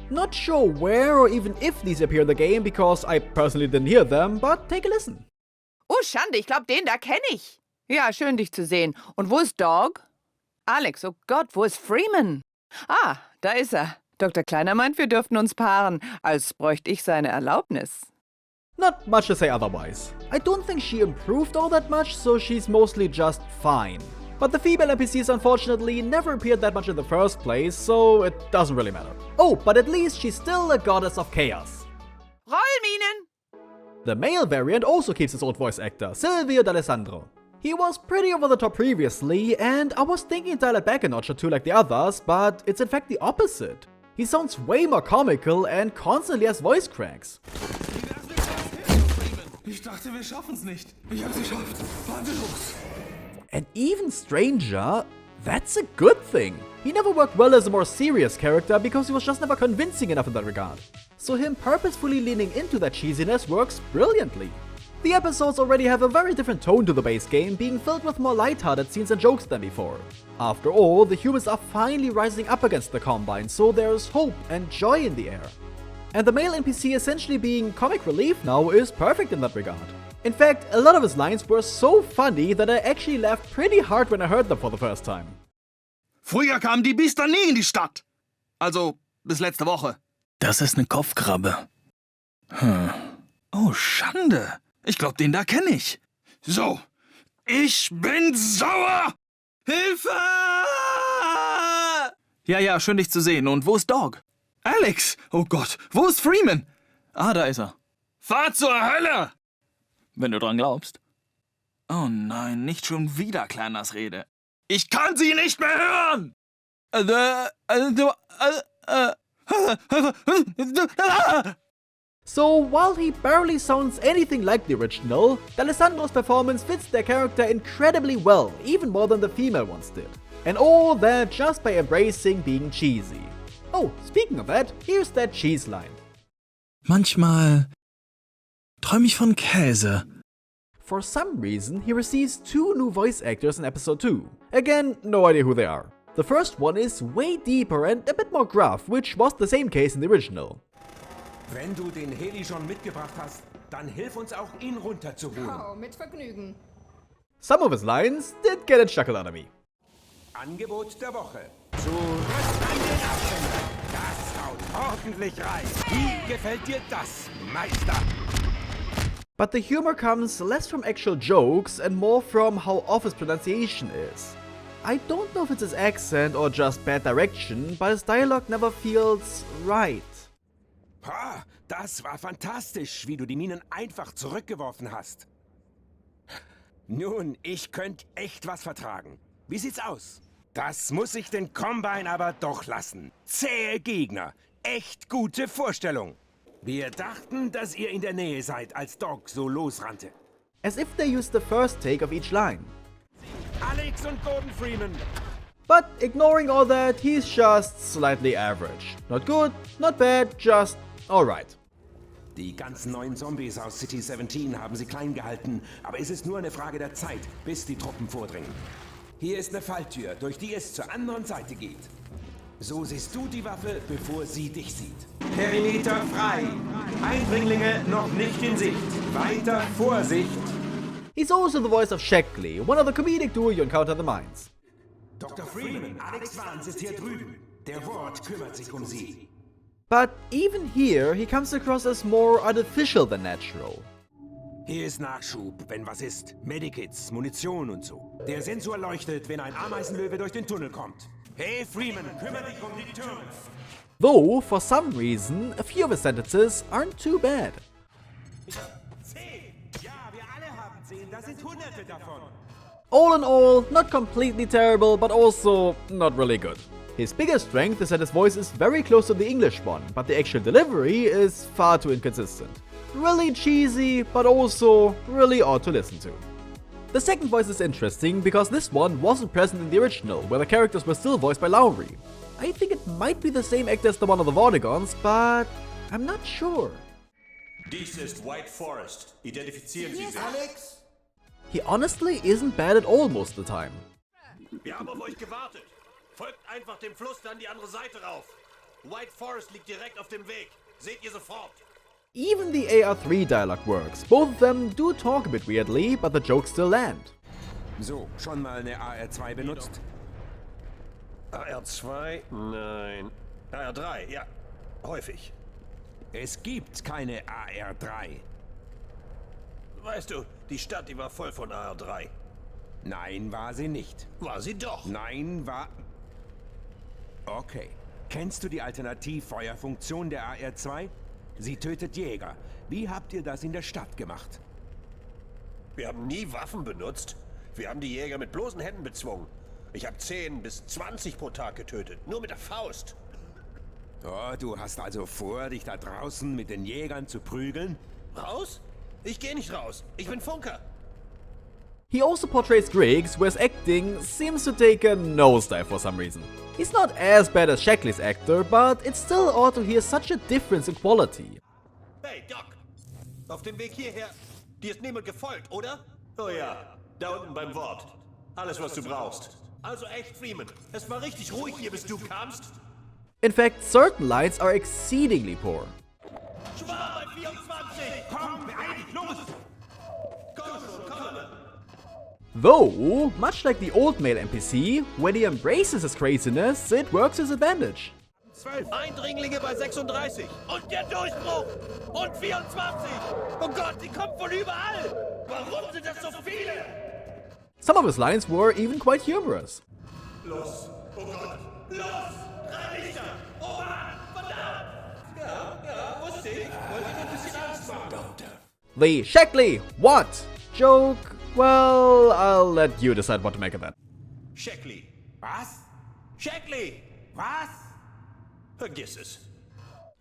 Speaker 1: Not sure where or even if these appear in the game, because I personally didn't hear them, but take a listen.
Speaker 16: Oh, Schande, ich glaube, den da kenne ich. Ja, schön, dich zu sehen. Und wo ist Dog? Alyx, oh Gott, wo ist Freeman? Ah, da ist er. Dr. Kleiner meint, wir dürften uns paaren, als bräuchte ich seine Erlaubnis.
Speaker 1: Not much to say otherwise. I don't think she improved all that much, so she's mostly just fine. But the female NPCs unfortunately never appeared that much in the first place, so it doesn't really matter. Oh, but at least she's still a goddess of chaos.
Speaker 16: Rollminen!
Speaker 1: The male variant also keeps his old voice actor, Silvio D'Alessandro. He was pretty over the top previously, and I was thinking to dial it back a notch or two like the others, but it's in fact the opposite. He sounds way more comical and constantly has voice cracks.
Speaker 17: Ich dachte, wir schaffen's nicht. Ich hab's geschafft. Fahren wir los.
Speaker 1: And even stranger, that's a good thing. He never worked well as a more serious character because he was just never convincing enough in that regard. So him purposefully leaning into that cheesiness works brilliantly. The episodes already have a very different tone to the base game, being filled with more lighthearted scenes and jokes than before. After all, the humans are finally rising up against the Combine, so there's hope and joy in the air. And the male NPC essentially being comic relief now is perfect in that regard. In fact, a lot of his lines were so funny that I actually laughed pretty hard when I heard them for the first time.
Speaker 17: Früher kamen die Biester nie in die Stadt. Also, bis letzte Woche. Das ist eine Kopfkrabbe. Oh, Schande. Ich glaube, den da kenne ich. So, ich bin sauer! Hilfe! Ja, schön dich zu sehen. Und wo ist Dog? Alyx! Oh Gott, wo ist Freeman? Ah, da ist er. Fahr zur Hölle! Wenn du dran glaubst. Oh nein, nicht schon wieder Kleiners Rede. Ich kann sie nicht mehr hören!
Speaker 1: So, while he barely sounds anything like the original, D'Alessandro's performance fits their character incredibly well, even more than the female ones did. And all that just by embracing being cheesy. Oh, speaking of that, here's that cheese line.
Speaker 17: Manchmal träume ich von Käse.
Speaker 1: For some reason, he receives 2 new voice actors in episode 2. Again, no idea who they are. The first one is way deeper and a bit more gruff, which was the same case in the original.
Speaker 18: Wenn du den Heli schon mitgebracht hast, dann hilf uns auch, ihn runterzuholen.
Speaker 19: Oh, mit Vergnügen.
Speaker 1: Some of his lines did get a chuckle out of me.
Speaker 18: Angebot der Woche. Zurück an den Absender. Das haut ordentlich rein. Wie gefällt dir das, Meister?
Speaker 1: But the humor comes less from actual jokes and more from how off his pronunciation is. I don't know if it's his accent or just bad direction, but his dialogue never feels right.
Speaker 18: Das war fantastisch, wie du die Minen einfach zurückgeworfen hast. Nun, ich könnte echt was vertragen. Wie sieht's aus? Das muss ich den Combine aber doch lassen. Zähe Gegner. Echt gute Vorstellung. Wir dachten, dass ihr in der Nähe seid, als Dog so losrannte.
Speaker 1: As if they used the first take of each line.
Speaker 18: Alyx und Gordon Freeman.
Speaker 1: But ignoring all that, he's just slightly average. Not good, not bad, just alright.
Speaker 18: Die ganzen neuen Zombies aus City 17 haben sie klein gehalten, aber es ist nur eine Frage der Zeit, bis die Truppen vordringen. Hier ist eine Falltür, durch die es zur anderen Seite geht. So siehst du die Waffe, bevor sie dich sieht. Perimeter frei. Eindringlinge noch nicht in Sicht. Weiter Vorsicht.
Speaker 1: He's also the voice of Shackley, one of the comedic duo you encounter in the mines.
Speaker 18: Dr. Freeman, Alyx sitzt hier drüben. Der Wort kümmert sich um Sie.
Speaker 1: But even here, he comes across as more artificial than natural.
Speaker 18: Hier ist Nachschub, wenn was ist. Medikits, Munition und so. Der Sensor leuchtet, wenn ein Ameisenlöwe durch den Tunnel kommt. Hey Freeman, kümmere dich um die Türme.
Speaker 1: Though, for some reason, a few of his sentences aren't too bad.
Speaker 18: 10! Ja, wir alle haben 10. Das sind Hunderte davon.
Speaker 1: All in all, not completely terrible, but also not really good. His biggest strength is that his voice is very close to the English one, but the actual delivery is far too inconsistent. Really cheesy, but also really odd to listen to. The second voice is interesting because this one wasn't present in the original, where the characters were still voiced by Lowry. I think it might be the same actor as the one of the Vortigons, but I'm not sure.
Speaker 19: Dies ist White Forest. Identifizieren Sie sich.
Speaker 8: Alyx?
Speaker 1: He honestly isn't bad at all most of the time.
Speaker 19: Wir haben auf euch gewartet. Folgt einfach dem Fluss dann die andere Seite rauf. White Forest liegt direkt auf dem Weg. Seht ihr sofort.
Speaker 1: Even the AR3 dialogue works. Both of them do talk a bit weirdly, but the jokes still land.
Speaker 18: So, schon mal eine AR2 benutzt?
Speaker 19: AR2? Nein. AR3, ja. Häufig.
Speaker 18: Es gibt keine AR3.
Speaker 19: Weißt du, die Stadt, die war voll von AR3.
Speaker 18: Nein, war sie nicht.
Speaker 19: War sie doch.
Speaker 18: Nein, war... Okay. Kennst du die Alternativfeuerfunktion der AR2? Sie tötet Jäger. Wie habt ihr das in der Stadt gemacht?
Speaker 19: Wir haben nie Waffen benutzt. Wir haben die Jäger mit bloßen Händen bezwungen. Ich habe 10 bis 20 pro Tag getötet. Nur mit der Faust.
Speaker 18: Oh, du hast also vor, dich da draußen mit den Jägern zu prügeln?
Speaker 19: Raus? Ich gehe nicht raus. Ich bin Funker.
Speaker 1: He also portrays Griggs, where his acting seems to take a nosedive for some reason. He's not as bad as Shackley's actor, but it's still odd to hear such a difference in quality.
Speaker 19: Hey, Doc. Auf dem Weg hierher, dir ist niemand gefolgt, oder? Oh ja, da unten beim Wort. Alles, was du brauchst. Also echt, Freeman. Es war richtig ruhig hier, bis du kamst.
Speaker 1: In fact, certain lines are exceedingly poor.
Speaker 19: Schwarm bei 24! Komm, beeil dich, los! Komm schon, komm!
Speaker 1: Though, much like the old male NPC, when he embraces his craziness, it works to his advantage.
Speaker 19: 12 Eindringlinge bei 36! Und der Durchbruch! Und 24! Oh Gott, die kommen von überall! Warum sind das so viele?
Speaker 1: Some of his lines were even quite humorous.
Speaker 19: Los! Oh Gott! Los! Drei Lichter! Oh Mann! Verdammt! Ja, wusste ich. Wollte nur ein bisschen Angst machen.
Speaker 1: The Shackley, what? Joke, well, I'll let you decide what to make of that.
Speaker 19: Shackley.
Speaker 18: Was?
Speaker 19: Shackley!
Speaker 18: Was?
Speaker 19: Vergiss es.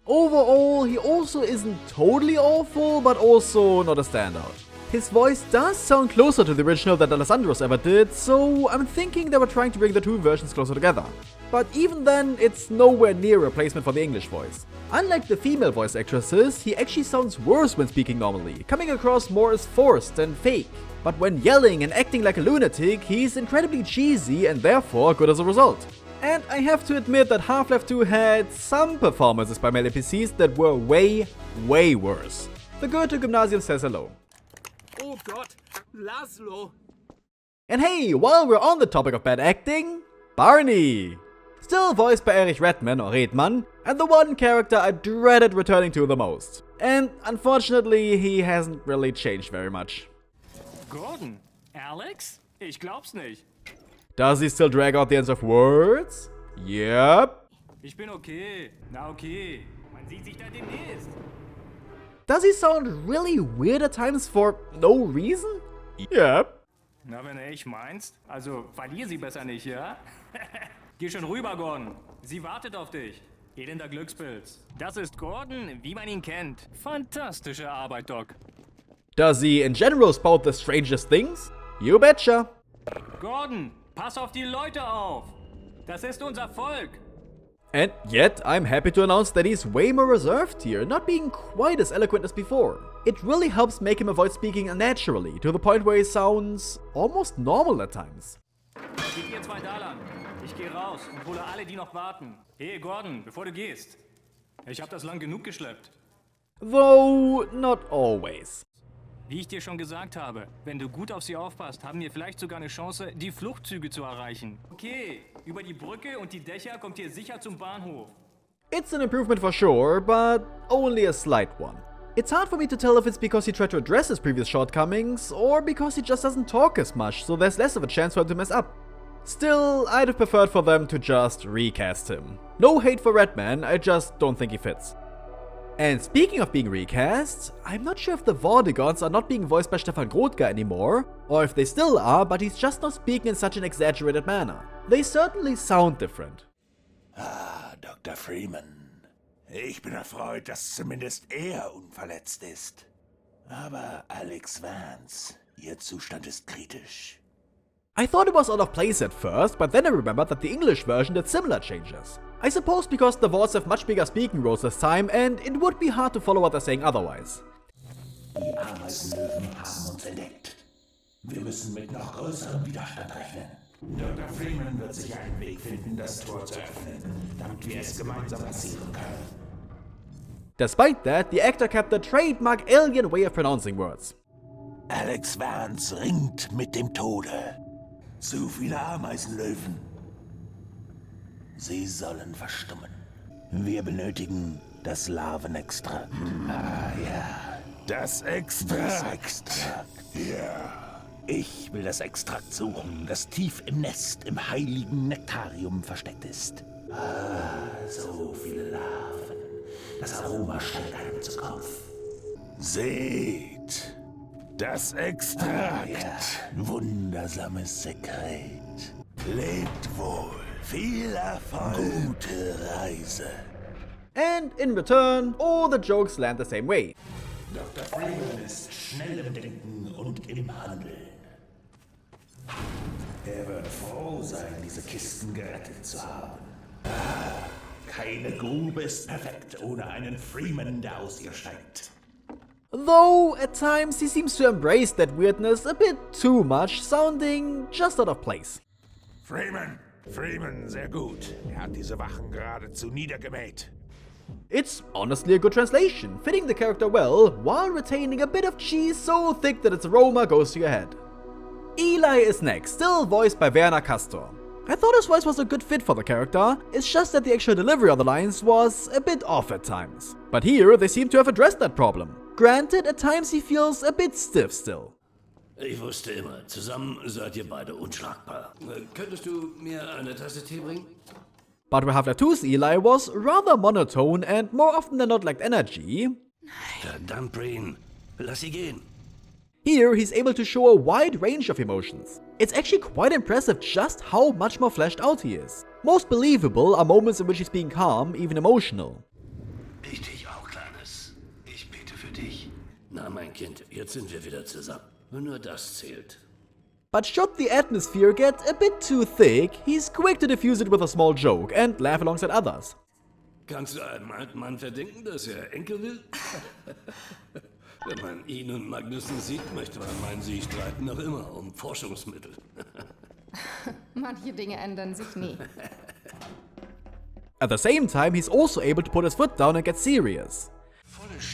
Speaker 1: Overall, he also isn't totally awful, but also not a standout. His voice does sound closer to the original than Alessandro's ever did, so I'm thinking they were trying to bring the two versions closer together. But even then, it's nowhere near a replacement for the English voice. Unlike the female voice actresses, he actually sounds worse when speaking normally, coming across more as forced and fake. But when yelling and acting like a lunatic, he's incredibly cheesy and therefore good as a result. And I have to admit that Half-Life 2 had some performances by male NPCs that were way, way worse. The Goethe Gymnasium says hello.
Speaker 19: Oh Gott, Laszlo.
Speaker 1: And hey, while we're on the topic of bad acting, Barney! Still voiced by Erich Redman or Redman, and the one character I dreaded returning to the most. And unfortunately, he hasn't really changed very much.
Speaker 20: Gordon? Alyx? Ich glaub's nicht.
Speaker 1: Does he still drag out the ends of words? Yep.
Speaker 20: Ich bin okay. Na okay. Man sieht sich da demnächst.
Speaker 1: Does he sound really weird at times for no reason? Yep.
Speaker 20: Na, wenn du echt meinst. Also, verlier sie besser nicht, ja? Geh schon rüber, Gordon. Sie wartet auf dich. Elender Glückspilz. Das ist Gordon, wie man ihn kennt. Fantastische Arbeit, Doc.
Speaker 1: Does he in general spout the strangest things? You betcha.
Speaker 20: Gordon, pass auf die Leute auf. Das ist unser Volk.
Speaker 1: And yet, I'm happy to announce that he's way more reserved here, not being quite as eloquent as before. It really helps make him avoid speaking unnaturally, to the point where he sounds almost normal at times.
Speaker 20: Gib ihr 2 Dalan. Ich geh raus und hole alle, die noch warten. Hey, Gordon, bevor du gehst. Ich hab das lang genug geschleppt.
Speaker 1: Though, not always.
Speaker 20: Wie ich dir schon gesagt habe, wenn du gut auf sie aufpasst, haben wir vielleicht sogar eine Chance, die Fluchtzüge zu erreichen. Okay, über die Brücke und die Dächer kommt ihr sicher zum Bahnhof.
Speaker 1: It's an improvement for sure, but only a slight one. It's hard for me to tell if it's because he tried to address his previous shortcomings, or because he just doesn't talk as much, so there's less of a chance for him to mess up. Still, I'd have preferred for them to just recast him. No hate for Redman, I just don't think he fits. And speaking of being recast, I'm not sure if the Vortigons are not being voiced by Stefan Grothke anymore, or if they still are, but he's just not speaking in such an exaggerated manner. They certainly sound different.
Speaker 21: Ah, Dr. Freeman. Ich bin erfreut, dass zumindest er unverletzt ist. Aber Alyx Vance, ihr Zustand ist kritisch.
Speaker 1: I thought it was out of place at first, but then I remembered that the English version did similar changes. I suppose because the Voids have much bigger speaking roles this time, and it would be hard to follow what they're saying otherwise.
Speaker 21: Die Ameisenlöwen haben uns entdeckt. Wir müssen mit noch größerem Widerstand rechnen. Dr. Freeman wird sicher einen Weg finden, das Tor zu öffnen, damit wir es gemeinsam passieren können.
Speaker 1: Despite that, the actor kept the trademark alien way of pronouncing words.
Speaker 21: Alyx Vance ringt mit dem Tode. Zu viele Ameisenlöwen. Sie sollen verstummen. Wir benötigen das Larvenextrakt. Ah ja, das Extrakt. Ja. Ich will das Extrakt suchen, das tief im Nest im heiligen Nektarium versteckt ist. Ah, so viele Larven. Das Aroma steigt einem zu Kopf. Seht! Das Extrakt. Ja, wundersames Sekret. Lebt wohl. Viel Erfolg. Gute Reise.
Speaker 1: And in return, all the jokes land the same way.
Speaker 21: Dr. Freeman ist schnell im Denken und im Handeln. Er wird froh sein, diese Kisten gerettet zu haben. Ah, keine Grube ist perfekt ohne einen Freeman, der aus ihr steigt.
Speaker 1: Though, at times, he seems to embrace that weirdness a bit too much, sounding just out of place.
Speaker 21: Freeman, sehr gut. Er hat diese Wachen geradezu niedergemäht.
Speaker 1: It's honestly a good translation, fitting the character well, while retaining a bit of cheese so thick that its aroma goes to your head. Eli is next, still voiced by Werner Castor. I thought his voice was a good fit for the character, it's just that the actual delivery of the lines was a bit off at times. But here, they seem to have addressed that problem. Granted, at times he feels a bit stiff still.
Speaker 22: Ich wusste immer, zusammen seid ihr beide unschlagbar. Könntest du mir eine Tasse Tee bringen?
Speaker 1: But where Half-Life 2's Eli was rather monotone and more often than not lacked energy,
Speaker 22: Verdammt, Breen. Lass sie gehen.
Speaker 1: here he's able to show a wide range of emotions. It's actually quite impressive just how much more fleshed out he is. Most believable are moments in which he's being calm, even emotional.
Speaker 22: Ich dich auch, Kleines. Ich bete für dich. Na, mein Kind, jetzt sind wir wieder zusammen. Nur das zählt.
Speaker 1: But should the atmosphere get a bit too thick, he's quick to diffuse it with a small joke and laugh alongside others.
Speaker 22: Kannst du einem alten Mann verdenken, dass er Enkel will? Wenn man ihn und Magnussen sieht, möchte man meinen, sie streiten noch immer um Forschungsmittel.
Speaker 13: Manche Dinge ändern sich nie.
Speaker 1: At the same time, he's also able to put his foot down and get serious.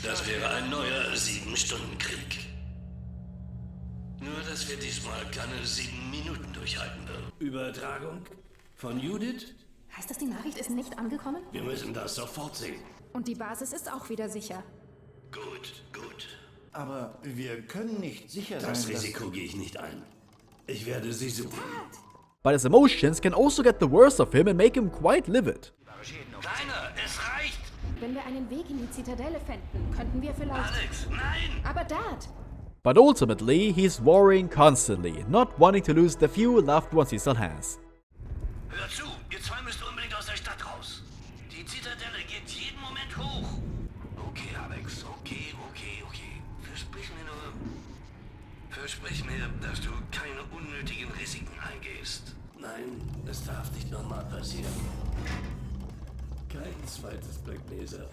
Speaker 22: Das wäre ein neuer 7-Stunden-Krieg. Nur, dass wir diesmal keine 7 Minuten durchhalten würden. Übertragung von Judith?
Speaker 23: Heißt das, die Nachricht ist nicht angekommen?
Speaker 22: Wir müssen das sofort sehen.
Speaker 23: Und die Basis ist auch wieder sicher.
Speaker 22: Gut.
Speaker 11: Aber wir können nicht sicher sein,
Speaker 22: Das Risiko gehe ich nicht ein. Ich werde sie suchen.
Speaker 1: But his emotions can also get the worst of him and make him quite livid.
Speaker 22: Kleiner, es reicht!
Speaker 23: Wenn wir einen Weg in die Zitadelle fänden, könnten wir vielleicht...
Speaker 22: Alyx, nein!
Speaker 23: Aber Dad!
Speaker 1: But ultimately, he's worrying constantly, not wanting to lose the few loved ones he still has.
Speaker 22: Hör zu, ihr zwei müsst unbedingt aus der Stadt raus. Die Zitadelle geht jeden Moment hoch. Okay, Alyx, okay. Versprich mir, dass du keine unnötigen Risiken eingehst. Nein, es darf nicht nochmal passieren. Kein zweites Blackblazer.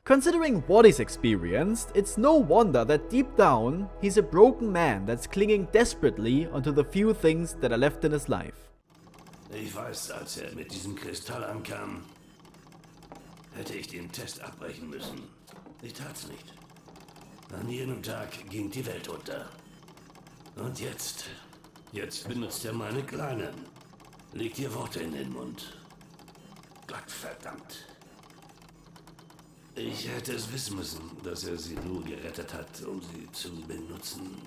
Speaker 1: Considering what he's experienced, it's no wonder that deep down, he's a broken man that's clinging desperately onto the few things that are left in his life.
Speaker 22: Ich weiß, als er mit diesem Kristall ankam, hätte ich den Test abbrechen müssen. Ich tat's nicht. An jenem Tag ging die Welt unter. Und jetzt benutzt er meine Kleinen. Legt ihr Worte in den Mund. Gottverdammt. Ich hätte es wissen müssen, dass er sie nur gerettet hat, um sie zu benutzen.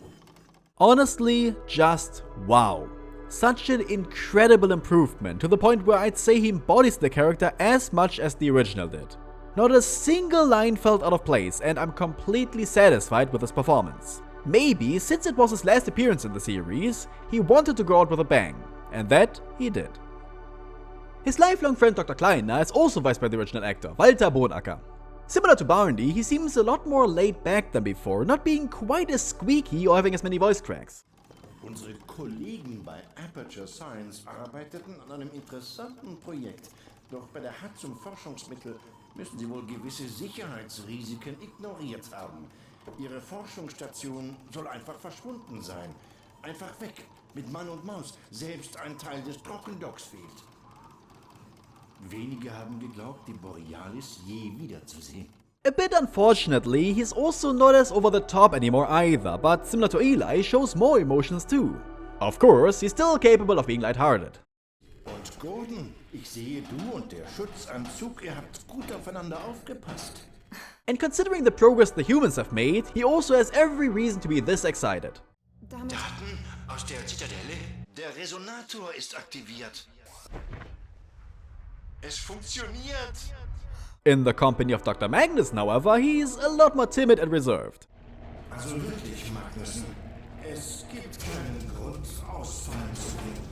Speaker 1: Honestly, just wow. Such an incredible improvement, to the point where I'd say he embodies the character as much as the original did. Not a single line felt out of place, and I'm completely satisfied with his performance. Maybe, since it was his last appearance in the series, he wanted to go out with a bang, and that he did. His lifelong friend Dr. Kleiner is also voiced by the original actor, Walter Bonacker. Similar to Barney, he seems a lot more laid back than before, not being quite as squeaky or having as many voice cracks.
Speaker 2: Unsere Kollegen bei Aperture Science arbeiteten an einem interessanten Projekt. Doch bei der Art zum Forschungsmittel müssen sie wohl gewisse Sicherheitsrisiken ignoriert haben. Ihre Forschungsstation soll einfach verschwunden sein. Einfach weg, mit Mann und Maus. Selbst ein Teil des Trockendocks fehlt. Wenige haben geglaubt, die Borealis je wiederzusehen.
Speaker 1: A bit unfortunately, he's also not as over the top anymore either, but similar to Eli, shows more emotions too. Of course, he's still capable of being lighthearted.
Speaker 2: Und Gordon, ich sehe, du und der Schutzanzug, ihr habt gut aufeinander aufgepasst.
Speaker 1: And considering the progress the humans have made, he also has every reason to be this excited.
Speaker 2: Daten aus der Zitadelle? Der Resonator ist aktiviert. Es funktioniert!
Speaker 1: In the company of Dr. Magnussen, however, he's a lot more timid and reserved.
Speaker 2: Also wirklich, Magnussen, es gibt keinen Grund, ausfallen zu gehen.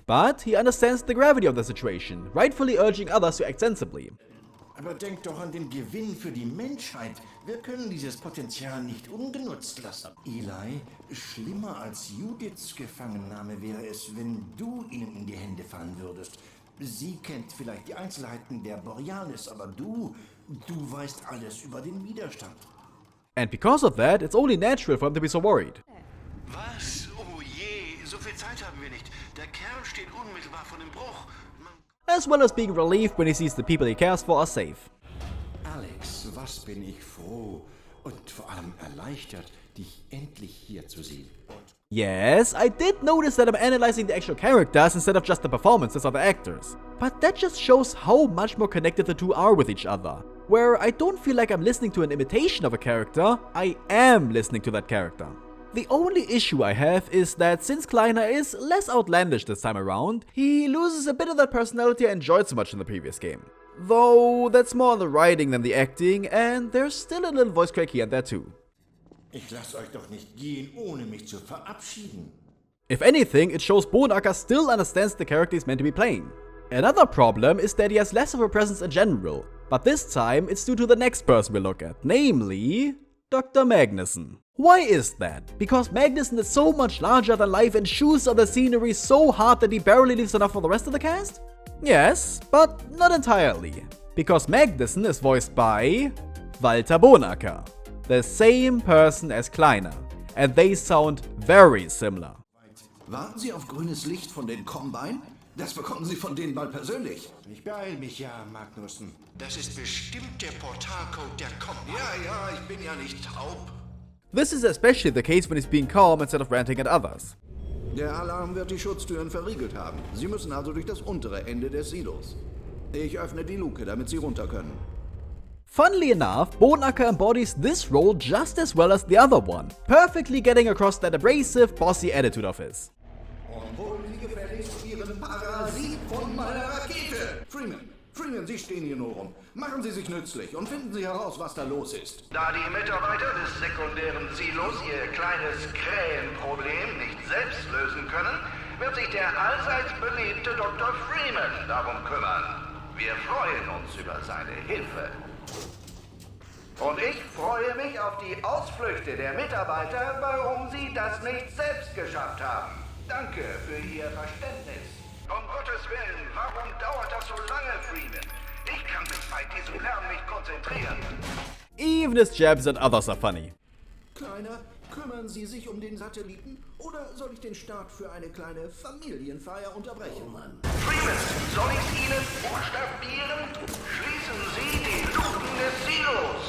Speaker 1: But he understands the gravity of the situation, rightfully urging others to act sensibly.
Speaker 2: Aber denk doch an den Gewinn für die Menschheit. Wir können dieses Potenzial nicht ungenutzt lassen. Eli, schlimmer als Judiths Gefangennahme wäre es, wenn du ihnen in die Hände fallen würdest. Sie kennt vielleicht die Einzelheiten der Borealis, aber du weißt alles über den Widerstand.
Speaker 1: And because of that, it's only natural for him to be so worried.
Speaker 2: Was? Oh je, so viel Zeit haben wir nicht. Der Kerl steht unmittelbar vor dem Bruch.
Speaker 1: As well as being relieved when he sees the people he cares for are safe.
Speaker 2: Alyx, was bin ich froh und vor allem erleichtert, dich endlich hier zu sehen.
Speaker 1: Yes, I did notice that I'm analyzing the actual characters instead of just the performances of the actors. But that just shows how much more connected the two are with each other. Where I don't feel like I'm listening to an imitation of a character, I am listening to that character. The only issue I have is that since Kleiner is less outlandish this time around, he loses a bit of that personality I enjoyed so much in the previous game. Though that's more on the writing than the acting, and there's still a little voice crack here and there too.
Speaker 2: Ich lasse euch doch nicht gehen, ohne mich zu verabschieden.
Speaker 1: If anything, it shows Bonacker still understands the character he's meant to be playing. Another problem is that he has less of a presence in general, but this time it's due to the next person we'll look at, namely Dr. Magnussen. Why is that? Because Magnussen is so much larger than life and chews on the scenery so hard that he barely leaves enough for the rest of the cast? Yes, but not entirely. Because Magnussen is voiced by Walter Bonacker, the same person as Kleiner, and they sound very similar.
Speaker 5: Warten Sie auf grünes Licht von den Combine? Das bekommen Sie von denen bald persönlich.
Speaker 2: Ich beeil mich ja, Magnussen. Das ist bestimmt der Portalcode der Combine.
Speaker 5: Ja, ich bin ja nicht taub.
Speaker 1: This is especially the case when he's being calm instead of ranting at others.
Speaker 5: Der Alarm wird die Schutztüren verriegelt haben. Sie müssen also durch das untere Ende des Silos. Ich öffne die Luke, damit Sie runter können.
Speaker 1: Funnily enough, Bonacker embodies this role just as well as the other one, perfectly getting across that abrasive, bossy attitude of his.
Speaker 5: Und holen Sie gefälligst Ihren Parasit von meiner Rakete! Freeman, Sie stehen hier nur rum. Machen Sie sich nützlich und finden Sie heraus, was da los ist.
Speaker 6: Da die Mitarbeiter des sekundären Silos ihr kleines Krähenproblem nicht selbst lösen können, wird sich der allseits beliebte Dr. Freeman darum kümmern. Wir freuen uns über seine Hilfe. Und ich freue mich auf die Ausflüchte der Mitarbeiter, warum sie das nicht selbst geschafft haben. Danke für Ihr Verständnis. Um Gottes Willen, warum dauert das so lange, Freeman? Ich kann mich bei diesem Lärm nicht konzentrieren.
Speaker 1: Even his jabs at others are funny.
Speaker 5: Kleiner, kümmern Sie sich um den Satelliten oder soll ich den Start für eine kleine Familienfeier unterbrechen?
Speaker 6: Freeman, soll ich Ihnen buchstabieren? Schließen Sie die Luken des Silos.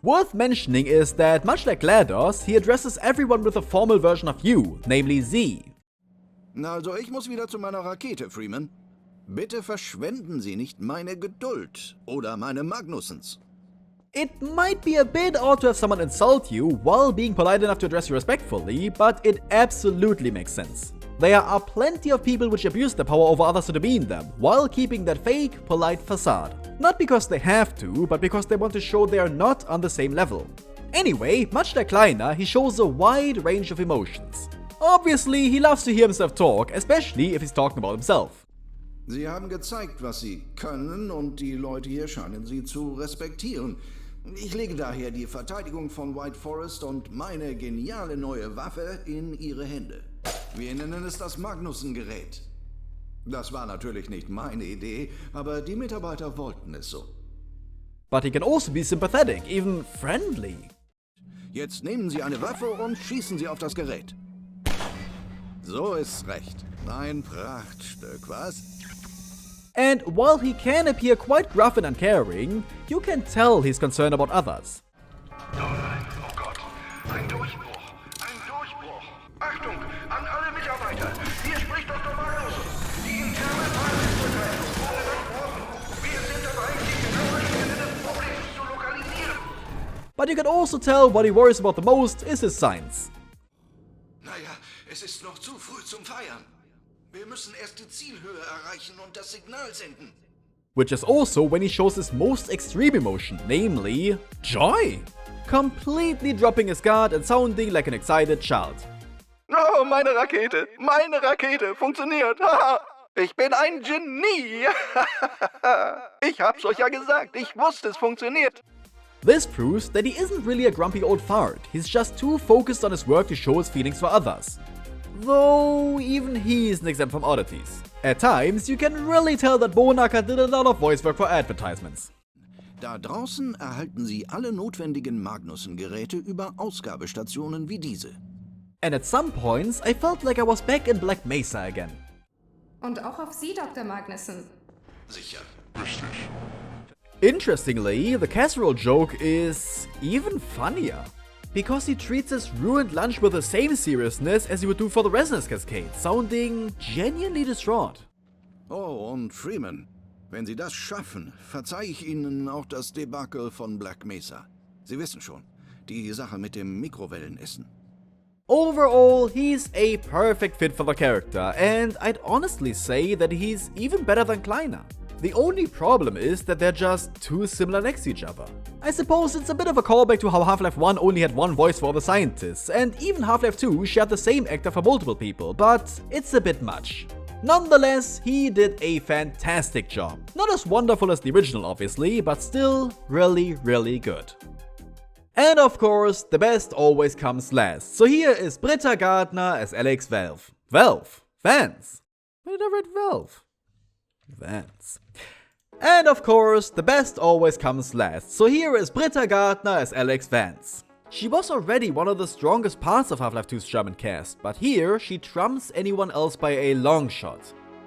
Speaker 1: Worth mentioning is that, much like GLaDOS, he addresses everyone with a formal version of you, namely Z.
Speaker 5: Also, ich muss wieder zu meiner Rakete, Freeman. Bitte verschwenden Sie nicht meine Geduld oder meine Magnussens.
Speaker 1: It might be a bit odd to have someone insult you while being polite enough to address you respectfully, but it absolutely makes sense. There are plenty of people which abuse their power over others to demean them, while keeping that fake, polite facade. Not because they have to, but because they want to show they are not on the same level. Anyway, much like Kleiner, he shows a wide range of emotions. Obviously, he loves to hear himself talk, especially if he's talking about himself.
Speaker 5: Sie haben gezeigt, was Sie können, und die Leute hier scheinen Sie zu respektieren. Ich lege daher die Verteidigung von White Forest und meine geniale neue Waffe in Ihre Hände. Wir nennen es das Magnussen-Gerät. Das war natürlich nicht meine Idee, aber die Mitarbeiter wollten es so.
Speaker 1: But he can also be sympathetic, even friendly.
Speaker 5: Jetzt nehmen Sie eine Waffe und schießen Sie auf das Gerät. So ist's recht. Ein Prachtstück, was?
Speaker 1: And while he can appear quite gruff and uncaring, you can tell he's concerned about others.
Speaker 6: Oh nein, oh Gott, ein Durchbruch, ein Durchbruch. Achtung, an alle Mitarbeiter, hier spricht Dr. Magnus. Die interne Basisbegleitung wurde durchbrochen. Wir sind dabei, die genaue Stelle des Problems zu lokalisieren.
Speaker 1: But you can also tell what he worries about the most is his science.
Speaker 5: Naja, es ist noch zu früh zum Feiern. Wir müssen erst die Zielhöhe erreichen und das Signal senden.
Speaker 1: Which is also when he shows his most extreme emotion, namely joy. Completely dropping his guard and sounding like an excited child.
Speaker 5: Oh, meine Rakete funktioniert. Ich bin ein Genie. Ich hab's euch ja gesagt, ich wusste, es funktioniert.
Speaker 1: This proves that he isn't really a grumpy old fart, he's just too focused on his work to show his feelings for others. Though even he isn't exempt from oddities. At times, you can really tell that Bonaka did a lot of voice work for advertisements.
Speaker 5: Da draußen erhalten Sie alle notwendigen Magnussen-Geräte über Ausgabestationen wie diese.
Speaker 1: And at some points, I felt like I was back in Black Mesa again.
Speaker 23: Und auch auf Sie, Dr. Magnussen.
Speaker 5: Sicher.
Speaker 10: Richtig.
Speaker 1: Interestingly, the casserole joke is even funnier. Because he treats his ruined lunch with the same seriousness as he would do for the Resonance Cascade, sounding genuinely distraught.
Speaker 5: Oh, und Freeman, wenn Sie das schaffen, verzeihe ich Ihnen auch das Debakel von Black Mesa. Sie wissen schon, die Sache mit dem Mikrowellenessen.
Speaker 1: Overall, he's a perfect fit for the character, and I'd honestly say that he's even better than Kleiner. The only problem is that they're just too similar next to each other. I suppose it's a bit of a callback to how Half-Life 1 only had one voice for all the scientists, and even Half-Life 2 shared the same actor for multiple people, but it's a bit much. Nonetheless, he did a fantastic job. Not as wonderful as the original, obviously, but still really, really good. And of course, the best always comes last. So here is Britta Gardner as Alyx Valve. Valve? Vance? Why did I read Valve? Vance. And of course, the best always comes last. So here is Britta Gardner as Alyx Vance. She was already one of the strongest parts of Half-Life 2's German cast, but here she trumps anyone else by a long shot.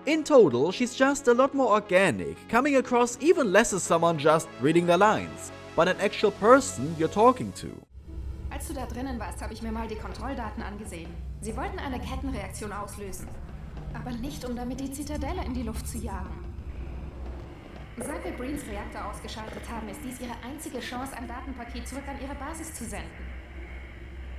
Speaker 1: In total, she's just a lot more organic, coming across even less as someone just reading their lines, but an actual person you're talking to.
Speaker 23: Als du da drinnen warst, habe ich mir mal die Kontrolldaten angesehen. Sie wollten eine Kettenreaktion auslösen. Aber nicht, um damit die Zitadelle in die Luft zu jagen. Seit wir Breens Reaktor ausgeschaltet haben, ist dies ihre einzige Chance, ein Datenpaket zurück an ihre Basis zu senden.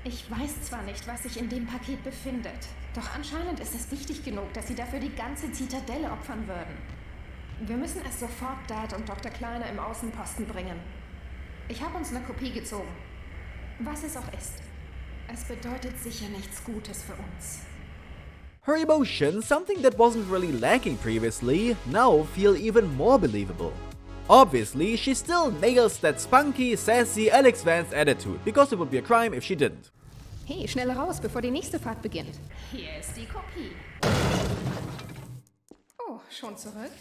Speaker 23: Ich weiß zwar nicht, was sich in dem Paket befindet, doch anscheinend ist es wichtig genug, dass sie dafür die ganze Zitadelle opfern würden. Wir müssen es sofort Dad und Dr. Kleiner im Außenposten bringen. Ich habe uns eine Kopie gezogen. Was es auch ist. Es bedeutet sicher nichts Gutes für uns.
Speaker 1: Her emotions, something that wasn't really lacking previously, now feel even more believable. Obviously, she still nails that spunky, sassy Alyx Vance attitude, because it would be a crime if she didn't.
Speaker 23: Hey, schnell raus, bevor die nächste Fahrt beginnt. Hier ist die Kopie. Oh, schon zurück?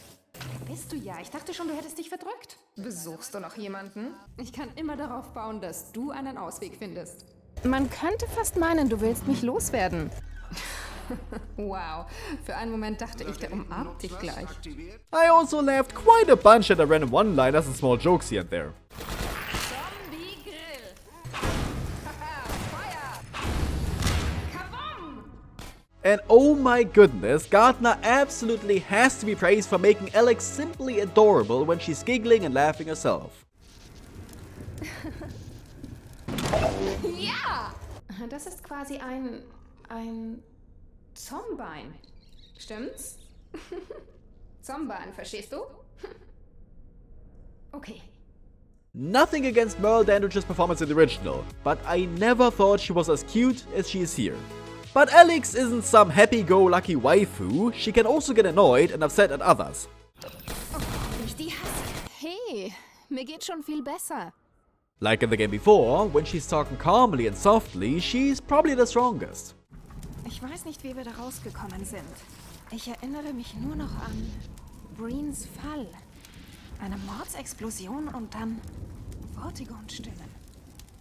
Speaker 23: Bist du ja. Ich dachte schon, du hättest dich verdrückt. Besuchst du noch jemanden? Ich kann immer darauf bauen, dass du einen Ausweg findest. Man könnte fast meinen, du willst mich loswerden. Wow, für einen Moment dachte ich, der umarmt dich gleich.
Speaker 1: I also laughed quite a bunch at the random one-liners and small jokes here and there. And oh my goodness, Gardner absolutely has to be praised for making Alyx simply adorable when she's giggling and laughing herself.
Speaker 23: Ja! Das ist quasi ein Zombine. Stimmt's? Zombine, verstehst du? Okay.
Speaker 1: Nothing against Merle Dandridge's performance in the original, but I never thought she was as cute as she is here. But Alyx isn't some happy-go-lucky waifu, she can also get annoyed and upset at others.
Speaker 23: Ich die hasse. Hey, mir geht schon viel besser.
Speaker 1: Like in the game before, when she's talking calmly and softly, she's probably the strongest.
Speaker 23: Ich weiß nicht, wie wir da rausgekommen sind. Ich erinnere mich nur noch an Breens Fall. Eine Mordsexplosion und dann Vortigungsstimmen.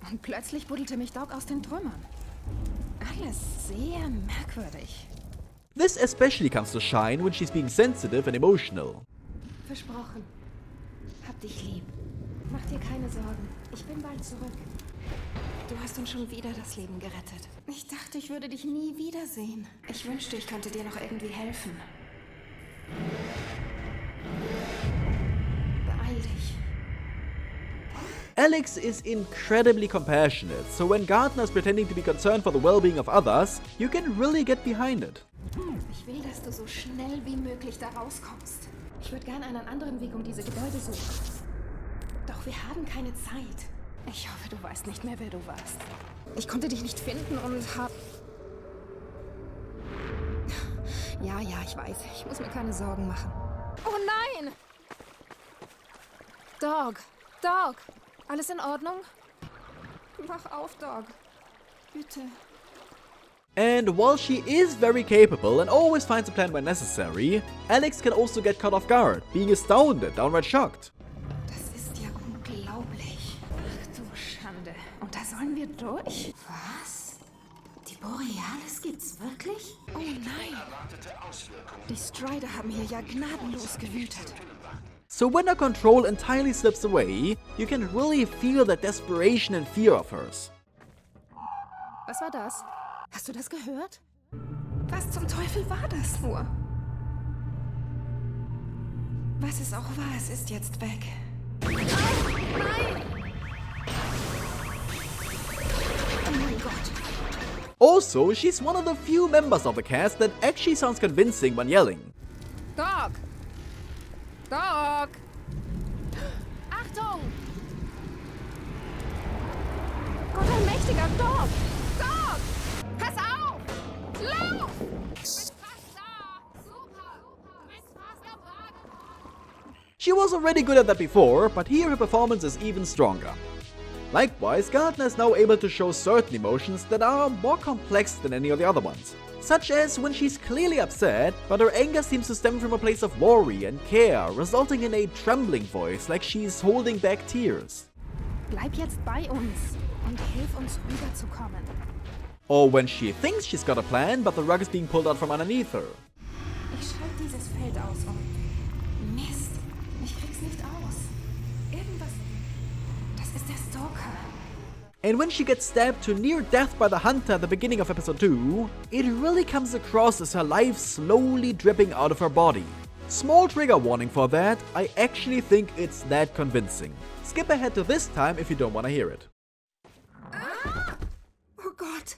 Speaker 23: Und plötzlich buddelte mich Doc aus den Trümmern. Alles sehr merkwürdig.
Speaker 1: This especially comes to shine when she's being sensitive and emotional.
Speaker 23: Versprochen. Hab dich lieb. Mach dir keine Sorgen. Ich bin bald zurück. Du hast uns schon wieder das Leben gerettet. Ich dachte, ich würde dich nie wiedersehen. Ich wünschte, ich könnte dir noch irgendwie helfen. Beeil dich.
Speaker 1: Alyx is incredibly compassionate, so when Gardner is pretending to be concerned for the well-being of others, you can really get behind it.
Speaker 23: Ich will, dass du so schnell wie möglich da rauskommst. Ich würde gerne einen anderen Weg um diese Gebäude suchen. Doch wir haben keine Zeit. Ich hoffe, du weißt nicht mehr, wer du warst. Ich konnte dich nicht finden und hab... Ja, ich weiß. Ich muss mir keine Sorgen machen. Oh nein! Dog! Alles in Ordnung? Wach auf, Dog. Bitte.
Speaker 1: And while she is very capable and always finds a plan when necessary, Alyx can also get caught off guard, being astounded, downright shocked.
Speaker 23: Das ist ja unglaublich. Ach du Schande. Und da sollen wir durch? Was? Die Borealis gibt's wirklich? Oh nein. Die Strider haben hier ja gnadenlos gewütet.
Speaker 1: So when her control entirely slips away, you can really feel that desperation and fear of hers.
Speaker 23: Was war das? Hast du das gehört? Was zum Teufel war das nur? Was es auch war, es ist jetzt weg. Nein! Oh mein Gott.
Speaker 1: Also, she's one of the few members of the cast that actually sounds convincing when yelling.
Speaker 23: Dog! Achtung! Gott, ein mächtiger Dog! Pass auf! Lauf! Fast da! Super! Fast dabei!
Speaker 1: She was already good at that before, but here her performance is even stronger. Likewise, Gardner is now able to show certain emotions that are more complex than any of the other ones. Such as when she's clearly upset, but her anger seems to stem from a place of worry and care, resulting in a trembling voice like she's holding back tears.
Speaker 23: Bleib jetzt bei uns und hilf uns rüberzukommen.
Speaker 1: Or when she thinks she's got a plan, but the rug is being pulled out from underneath her.
Speaker 23: Ich schalte dieses Feld aus und... Mist, ich krieg's nicht aus. Irgendwas... Das ist der Stalker.
Speaker 1: And when she gets stabbed to near death by the hunter at the beginning of episode 2, it really comes across as her life slowly dripping out of her body. Small trigger warning for that, I actually think it's that convincing. Skip ahead to this time if you don't want to hear it.
Speaker 23: Oh Gott.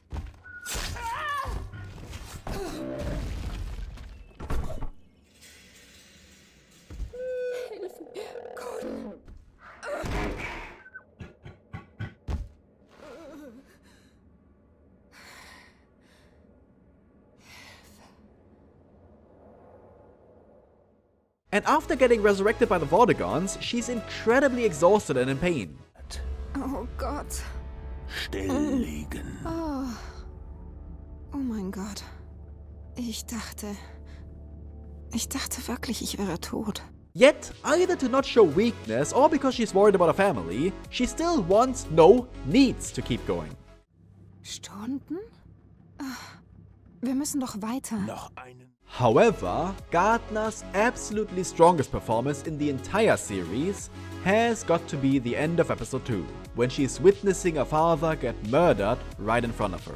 Speaker 1: And after getting resurrected by the Vortigons, she's incredibly exhausted and in pain.
Speaker 23: Oh Gott.
Speaker 21: Still liegen.
Speaker 23: Oh mein Gott. Ich dachte wirklich, ich wäre tot.
Speaker 1: Yet, either to not show weakness or because she's worried about her family, she still wants, no, needs to keep going.
Speaker 23: Stunden? Wir müssen doch weiter.
Speaker 21: Noch einen.
Speaker 1: However, Gardner's absolutely strongest performance in the entire series has got to be the end of episode 2, when she's witnessing her father get murdered right in front of her.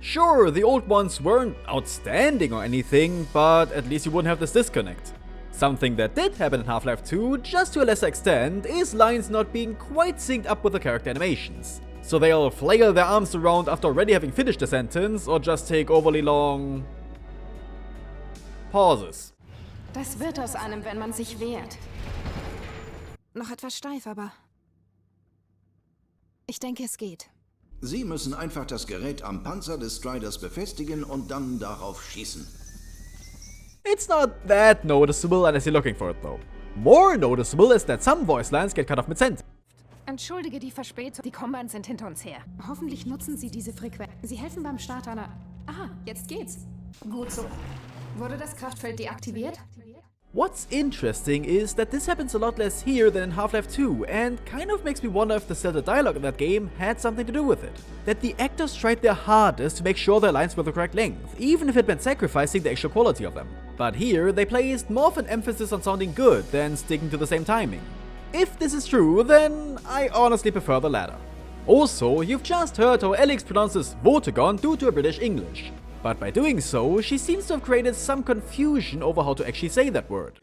Speaker 1: Sure, the old ones weren't outstanding or anything, but at least you wouldn't have this disconnect. Something that did happen in Half-Life 2, just to a lesser extent, is lines not being quite synced up with the character animations. So they'll flail their arms around after already having finished the sentence, or just take overly long pauses.
Speaker 23: Das wird aus einem, wenn man sich wehrt. Noch etwas steif, aber ich denke, es geht.
Speaker 5: Sie müssen einfach das Gerät am Panzer des Striders befestigen und dann darauf schießen.
Speaker 1: It's not that noticeable unless you're looking for it though. More noticeable is that some voice lines get cut off mid-sentence.
Speaker 23: Entschuldige die Verspätung. Die Combines sind hinter uns her. Hoffentlich nutzen sie diese Frequenz. Sie helfen beim Start einer... Ah, jetzt geht's. Gut so. Wurde das Kraftfeld deaktiviert?
Speaker 1: What's interesting is that this happens a lot less here than in Half-Life 2, and kind of makes me wonder if the stilted dialogue in that game had something to do with it. That the actors tried their hardest to make sure their lines were the correct length, even if it meant sacrificing the actual quality of them. But here, they placed more of an emphasis on sounding good than sticking to the same timing. If this is true, then I honestly prefer the latter. Also, you've just heard how Alyx pronounces Votagon due to a British English. But by doing so, she seems to have created some confusion over how to actually say that word.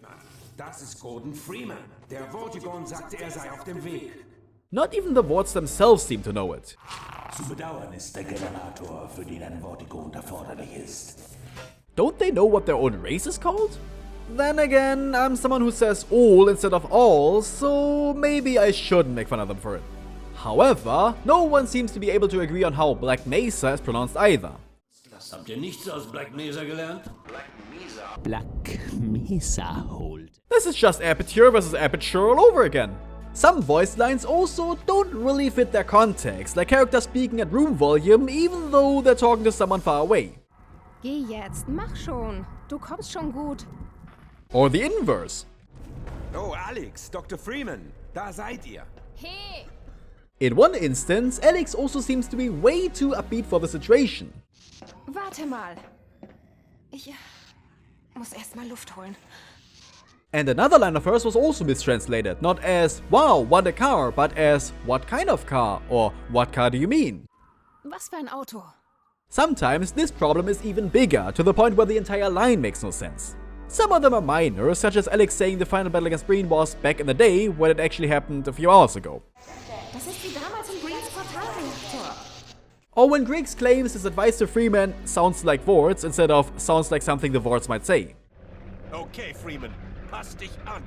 Speaker 18: Das ist Gordon Freeman. Der Vortigon sagte, sei auf dem Weg.
Speaker 1: Not even the Vorts themselves seem to know it.
Speaker 21: Zu bedauern ist der Generator, für den ein Vortigon erforderlich ist.
Speaker 1: Don't they know what their own race is called? Then again, I'm someone who says all instead of all, so maybe I shouldn't make fun of them for it. However, no one seems to be able to agree on how Black Mesa is pronounced either.
Speaker 22: Habt ihr nichts aus Black Mesa gelernt?
Speaker 12: Black Mesa hold.
Speaker 1: This is just Aperture versus Aperture all over again. Some voice lines also don't really fit their context, like characters speaking at room volume even though they're talking to someone far away.
Speaker 23: Geh jetzt, mach schon. Du kommst schon gut.
Speaker 1: Or the inverse.
Speaker 18: Oh, Alyx, Dr. Freeman, da seid ihr.
Speaker 23: Hey!
Speaker 1: In one instance, Alyx also seems to be way too upbeat for the situation.
Speaker 23: Warte mal. Ich muss erst mal Luft holen.
Speaker 1: And another line of hers was also mistranslated, not as, wow, what a car, but as, what kind of car, or what car do you mean?
Speaker 23: Was für ein Auto?
Speaker 1: Sometimes this problem is even bigger, to the point where the entire line makes no sense. Some of them are minor, such as Alyx saying the final battle against Breen was back in the day, when it actually happened a few hours ago.
Speaker 23: Das ist wie damals im Breens Portalreaktor.
Speaker 1: Or when Griggs claims his advice to Freeman sounds like Vorts instead of sounds like something the Vorts might say.
Speaker 19: Okay, Freeman, pass dich an.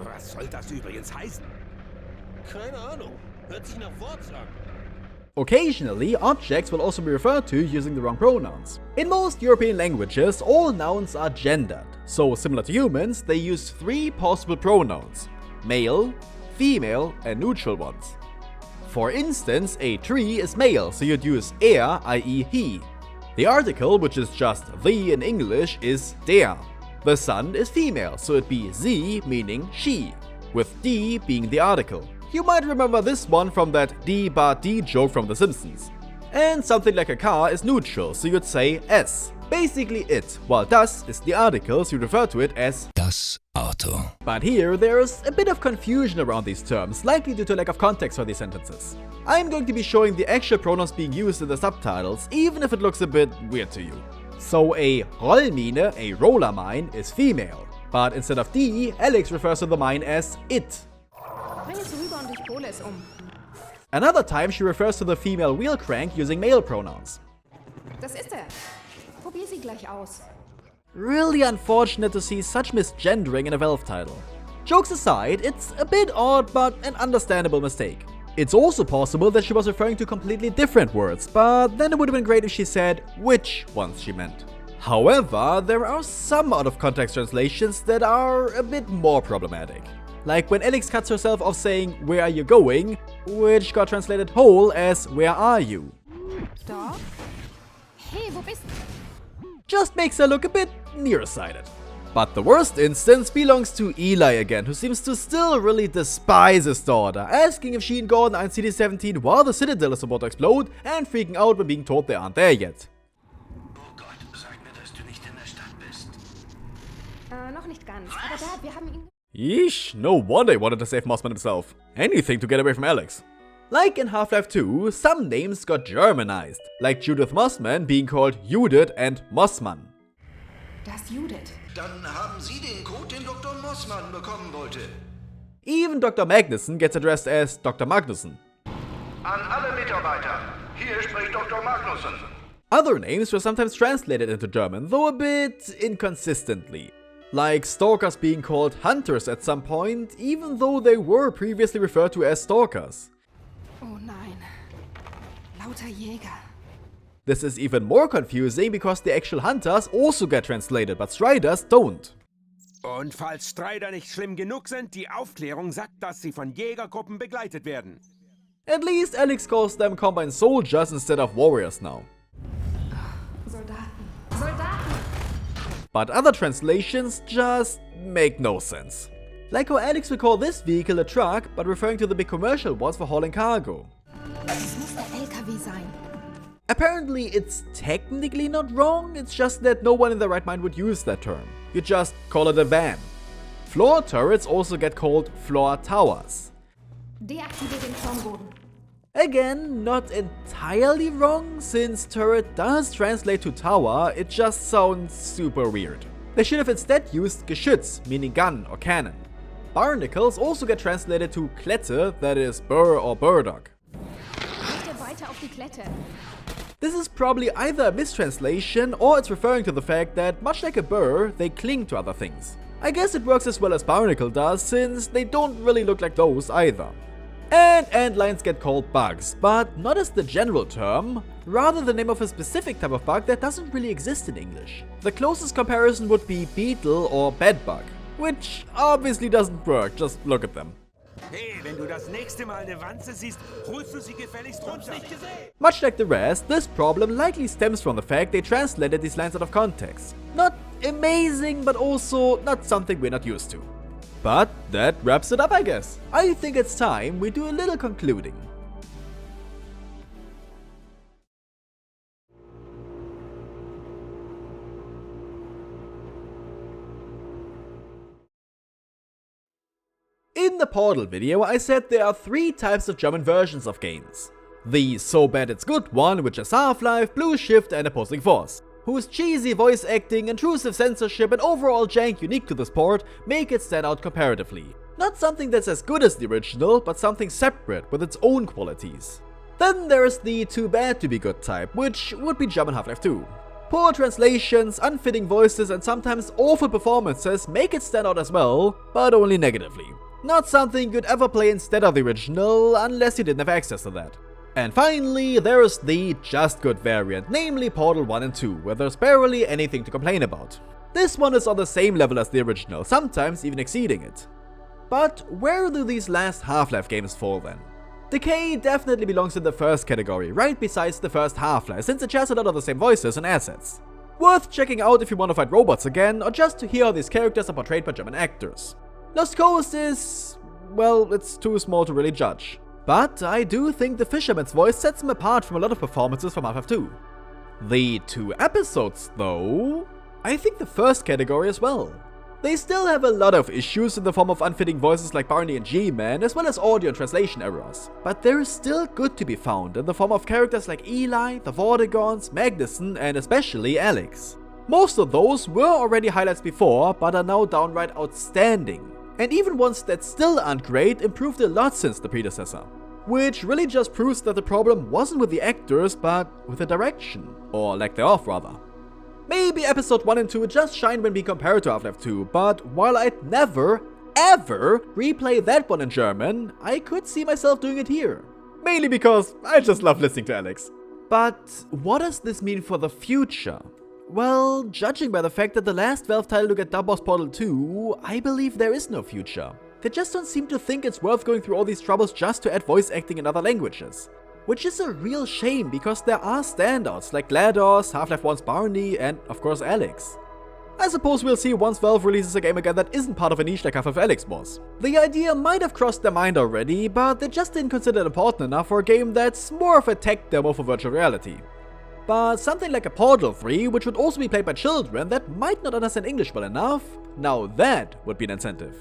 Speaker 18: Was soll das übrigens heißen?
Speaker 19: Keine Ahnung. Hört sich nach Worts an.
Speaker 1: Occasionally, objects will also be referred to using the wrong pronouns. In most European languages, all nouns are gendered. So, similar to humans, they use 3 possible pronouns: male, female, and neutral ones. For instance, a tree is male, so you'd use er, i.e. he. The article, which is just the in English, is der. The sun is female, so it'd be sie, meaning she, with die being the article. You might remember this one from that die bar die joke from The Simpsons. And something like a car is neutral, so you'd say es. Basically it, while das is the article, so you refer to it as
Speaker 3: das Auto.
Speaker 1: But here, there's a bit of confusion around these terms, likely due to lack of context for these sentences. I'm going to be showing the actual pronouns being used in the subtitles, even if it looks a bit weird to you. So a Rollmine, a roller mine, is female, but instead of die, Alyx refers to the mine as it.
Speaker 23: Bring es rüber und ich pole es
Speaker 1: Another time she refers to the female wheel crank using male pronouns.
Speaker 23: Das ist er. Probier sie gleich aus.
Speaker 1: Really unfortunate to see such misgendering in a Valve title. Jokes aside, it's a bit odd but an understandable mistake. It's also possible that she was referring to completely different words, but then it would have been great if she said which ones she meant. However, there are some out-of-context translations that are a bit more problematic. Like when Alyx cuts herself off saying, "Where are you going?" which got translated whole as, "Where are you?"
Speaker 23: Dog? Hey, wo bist du?
Speaker 1: Just makes her look a bit nearsighted. But the worst instance belongs to Eli again, who seems to still really despise his daughter, asking if she and Gordon are in CD-17 while the Citadel is about to explode, and freaking out when being told they aren't there yet.
Speaker 22: Oh Gott, sag mir, dass du nicht in der Stadt bist.
Speaker 23: Noch nicht ganz, aber Dad, wir haben ihn...
Speaker 1: Yeesh, no wonder he wanted to save Mossman himself. Anything to get away from Alyx. Like in Half-Life 2, some names got Germanized, like Judith Mossman being called Judith and Mossmann.
Speaker 23: Das Judith.
Speaker 5: Dann haben Sie den Code, den Dr. Mossmann bekommen wollte.
Speaker 1: Even Dr. Magnussen gets addressed as Dr. Magnussen.
Speaker 6: An alle Mitarbeiter, hier spricht Dr. Magnussen.
Speaker 1: Other names were sometimes translated into German, though a bit inconsistently. Like stalkers being called hunters at some point, even though they were previously referred to as stalkers.
Speaker 23: Oh nein. Lauter Jäger.
Speaker 1: This is even more confusing because the actual hunters also get translated, but striders don't.
Speaker 18: Und falls Strider nicht schlimm genug sind, die Aufklärung sagt, dass sie von Jägergruppen begleitet werden.
Speaker 1: At least Alyx calls them combine soldiers instead of warriors now.
Speaker 23: Soldaten. Soldaten!
Speaker 1: But other translations just make no sense. Like how Alyx will call this vehicle a truck, but referring to the big commercial ones for hauling cargo.
Speaker 23: Das muss der LKW sein.
Speaker 1: Apparently it's technically not wrong, it's just that no one in their right mind would use that term. You just call it a van. Floor turrets also get called floor towers.
Speaker 23: Deaktiviere den Turmboden.
Speaker 1: Again, not entirely wrong, since turret does translate to tower, it just sounds super weird. They should have instead used Geschütz, meaning gun or cannon. Barnacles also get translated to Klette, that is burr or burdock.
Speaker 23: Richte weiter auf die Klette.
Speaker 1: This is probably either a mistranslation or it's referring to the fact that, much like a burr, they cling to other things. I guess it works as well as barnacle does, since they don't really look like those either. And antlions get called bugs, but not as the general term, rather the name of a specific type of bug that doesn't really exist in English. The closest comparison would be beetle or bedbug, which obviously doesn't work, just look at them.
Speaker 18: Hey, wenn du das nächste Mal eine Wanze siehst, holst du sie gefälligst runter.
Speaker 1: Much like the rest, this problem likely stems from the fact they translated these lines out of context. Not amazing, but also not something we're not used to. But that wraps it up, I guess. I think it's time we do a little concluding. In the Portal video, I said there are 3 types of German versions of games. The so bad it's good one, which is Half-Life, Blue Shift and Opposing Force, whose cheesy voice acting, intrusive censorship and overall jank unique to this port make it stand out comparatively. Not something that's as good as the original, but something separate with its own qualities. Then there's the too bad to be good type, which would be German Half-Life 2. Poor translations, unfitting voices and sometimes awful performances make it stand out as well, but only negatively. Not something you'd ever play instead of the original, unless you didn't have access to that. And finally, there's the just good variant, namely Portal 1 and 2, where there's barely anything to complain about. This one is on the same level as the original, sometimes even exceeding it. But where do these last Half-Life games fall then? Decay definitely belongs in the first category, right besides the first Half-Life, since it shares a lot of the same voices and assets. Worth checking out if you want to fight robots again, or just to hear how these characters are portrayed by German actors. Lost Coast is, well, it's too small to really judge. But I do think the Fisherman's voice sets him apart from a lot of performances from Half-Life 2. The 2 episodes, though, I think the first category as well. They still have a lot of issues in the form of unfitting voices like Barney and G-Man, as well as audio and translation errors. But there is still good to be found in the form of characters like Eli, the Vortigons, Magnussen, and especially Alyx. Most of those were already highlights before, but are now downright outstanding. And even ones that still aren't great improved a lot since the predecessor. Which really just proves that the problem wasn't with the actors, but with the direction. Or lack thereof, rather. Maybe episode 1 and 2 just shine when being compared to Half-Life 2, but while I'd never, ever replay that one in German, I could see myself doing it here. Mainly because I just love listening to Alyx. But what does this mean for the future? Well, judging by the fact that the last Valve title to get dubbed was Portal 2, I believe there is no future. They just don't seem to think it's worth going through all these troubles just to add voice acting in other languages. Which is a real shame because there are standouts like GLaDOS, Half-Life 1's Barney, and of course Alyx. I suppose we'll see once Valve releases a game again that isn't part of a niche like Half-Life Alyx was. The idea might have crossed their mind already, but they just didn't consider it important enough for a game that's more of a tech demo for virtual reality. But something like a Portal 3, which would also be played by children that might not understand English well enough, now that would be an incentive.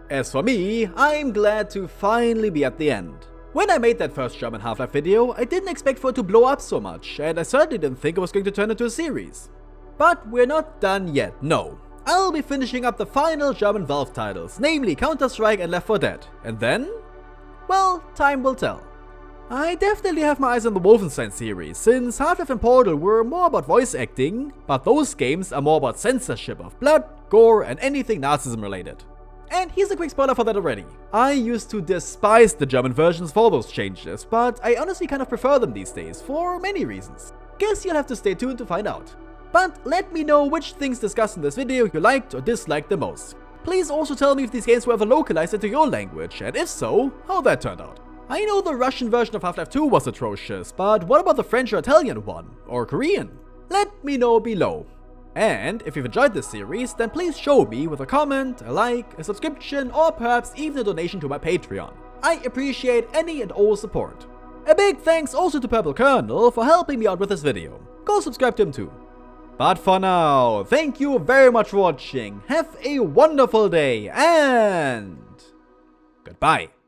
Speaker 1: As for me, I'm glad to finally be at the end. When I made that first German Half-Life video, I didn't expect for it to blow up so much, and I certainly didn't think it was going to turn into a series. But we're not done yet, no. I'll be finishing up the final German Valve titles, namely Counter-Strike and Left 4 Dead, and then, well, time will tell. I definitely have my eyes on the Wolfenstein series, since Half-Life and Portal were more about voice acting, but those games are more about censorship of blood, gore, and anything Nazism related. And here's a quick spoiler for that already. I used to despise the German versions for those changes, but I honestly kind of prefer them these days, for many reasons. Guess you'll have to stay tuned to find out. But let me know which things discussed in this video you liked or disliked the most. Please also tell me if these games were ever localized into your language, and if so, how that turned out. I know the Russian version of Half-Life 2 was atrocious, but what about the French or Italian one? Or Korean? Let me know below. And if you've enjoyed this series, then please show me with a comment, a like, a subscription, or perhaps even a donation to my Patreon. I appreciate any and all support. A big thanks also to PurpleColonel for helping me out with this video. Go subscribe to him too. But for now, thank you very much for watching, have a wonderful day, and goodbye.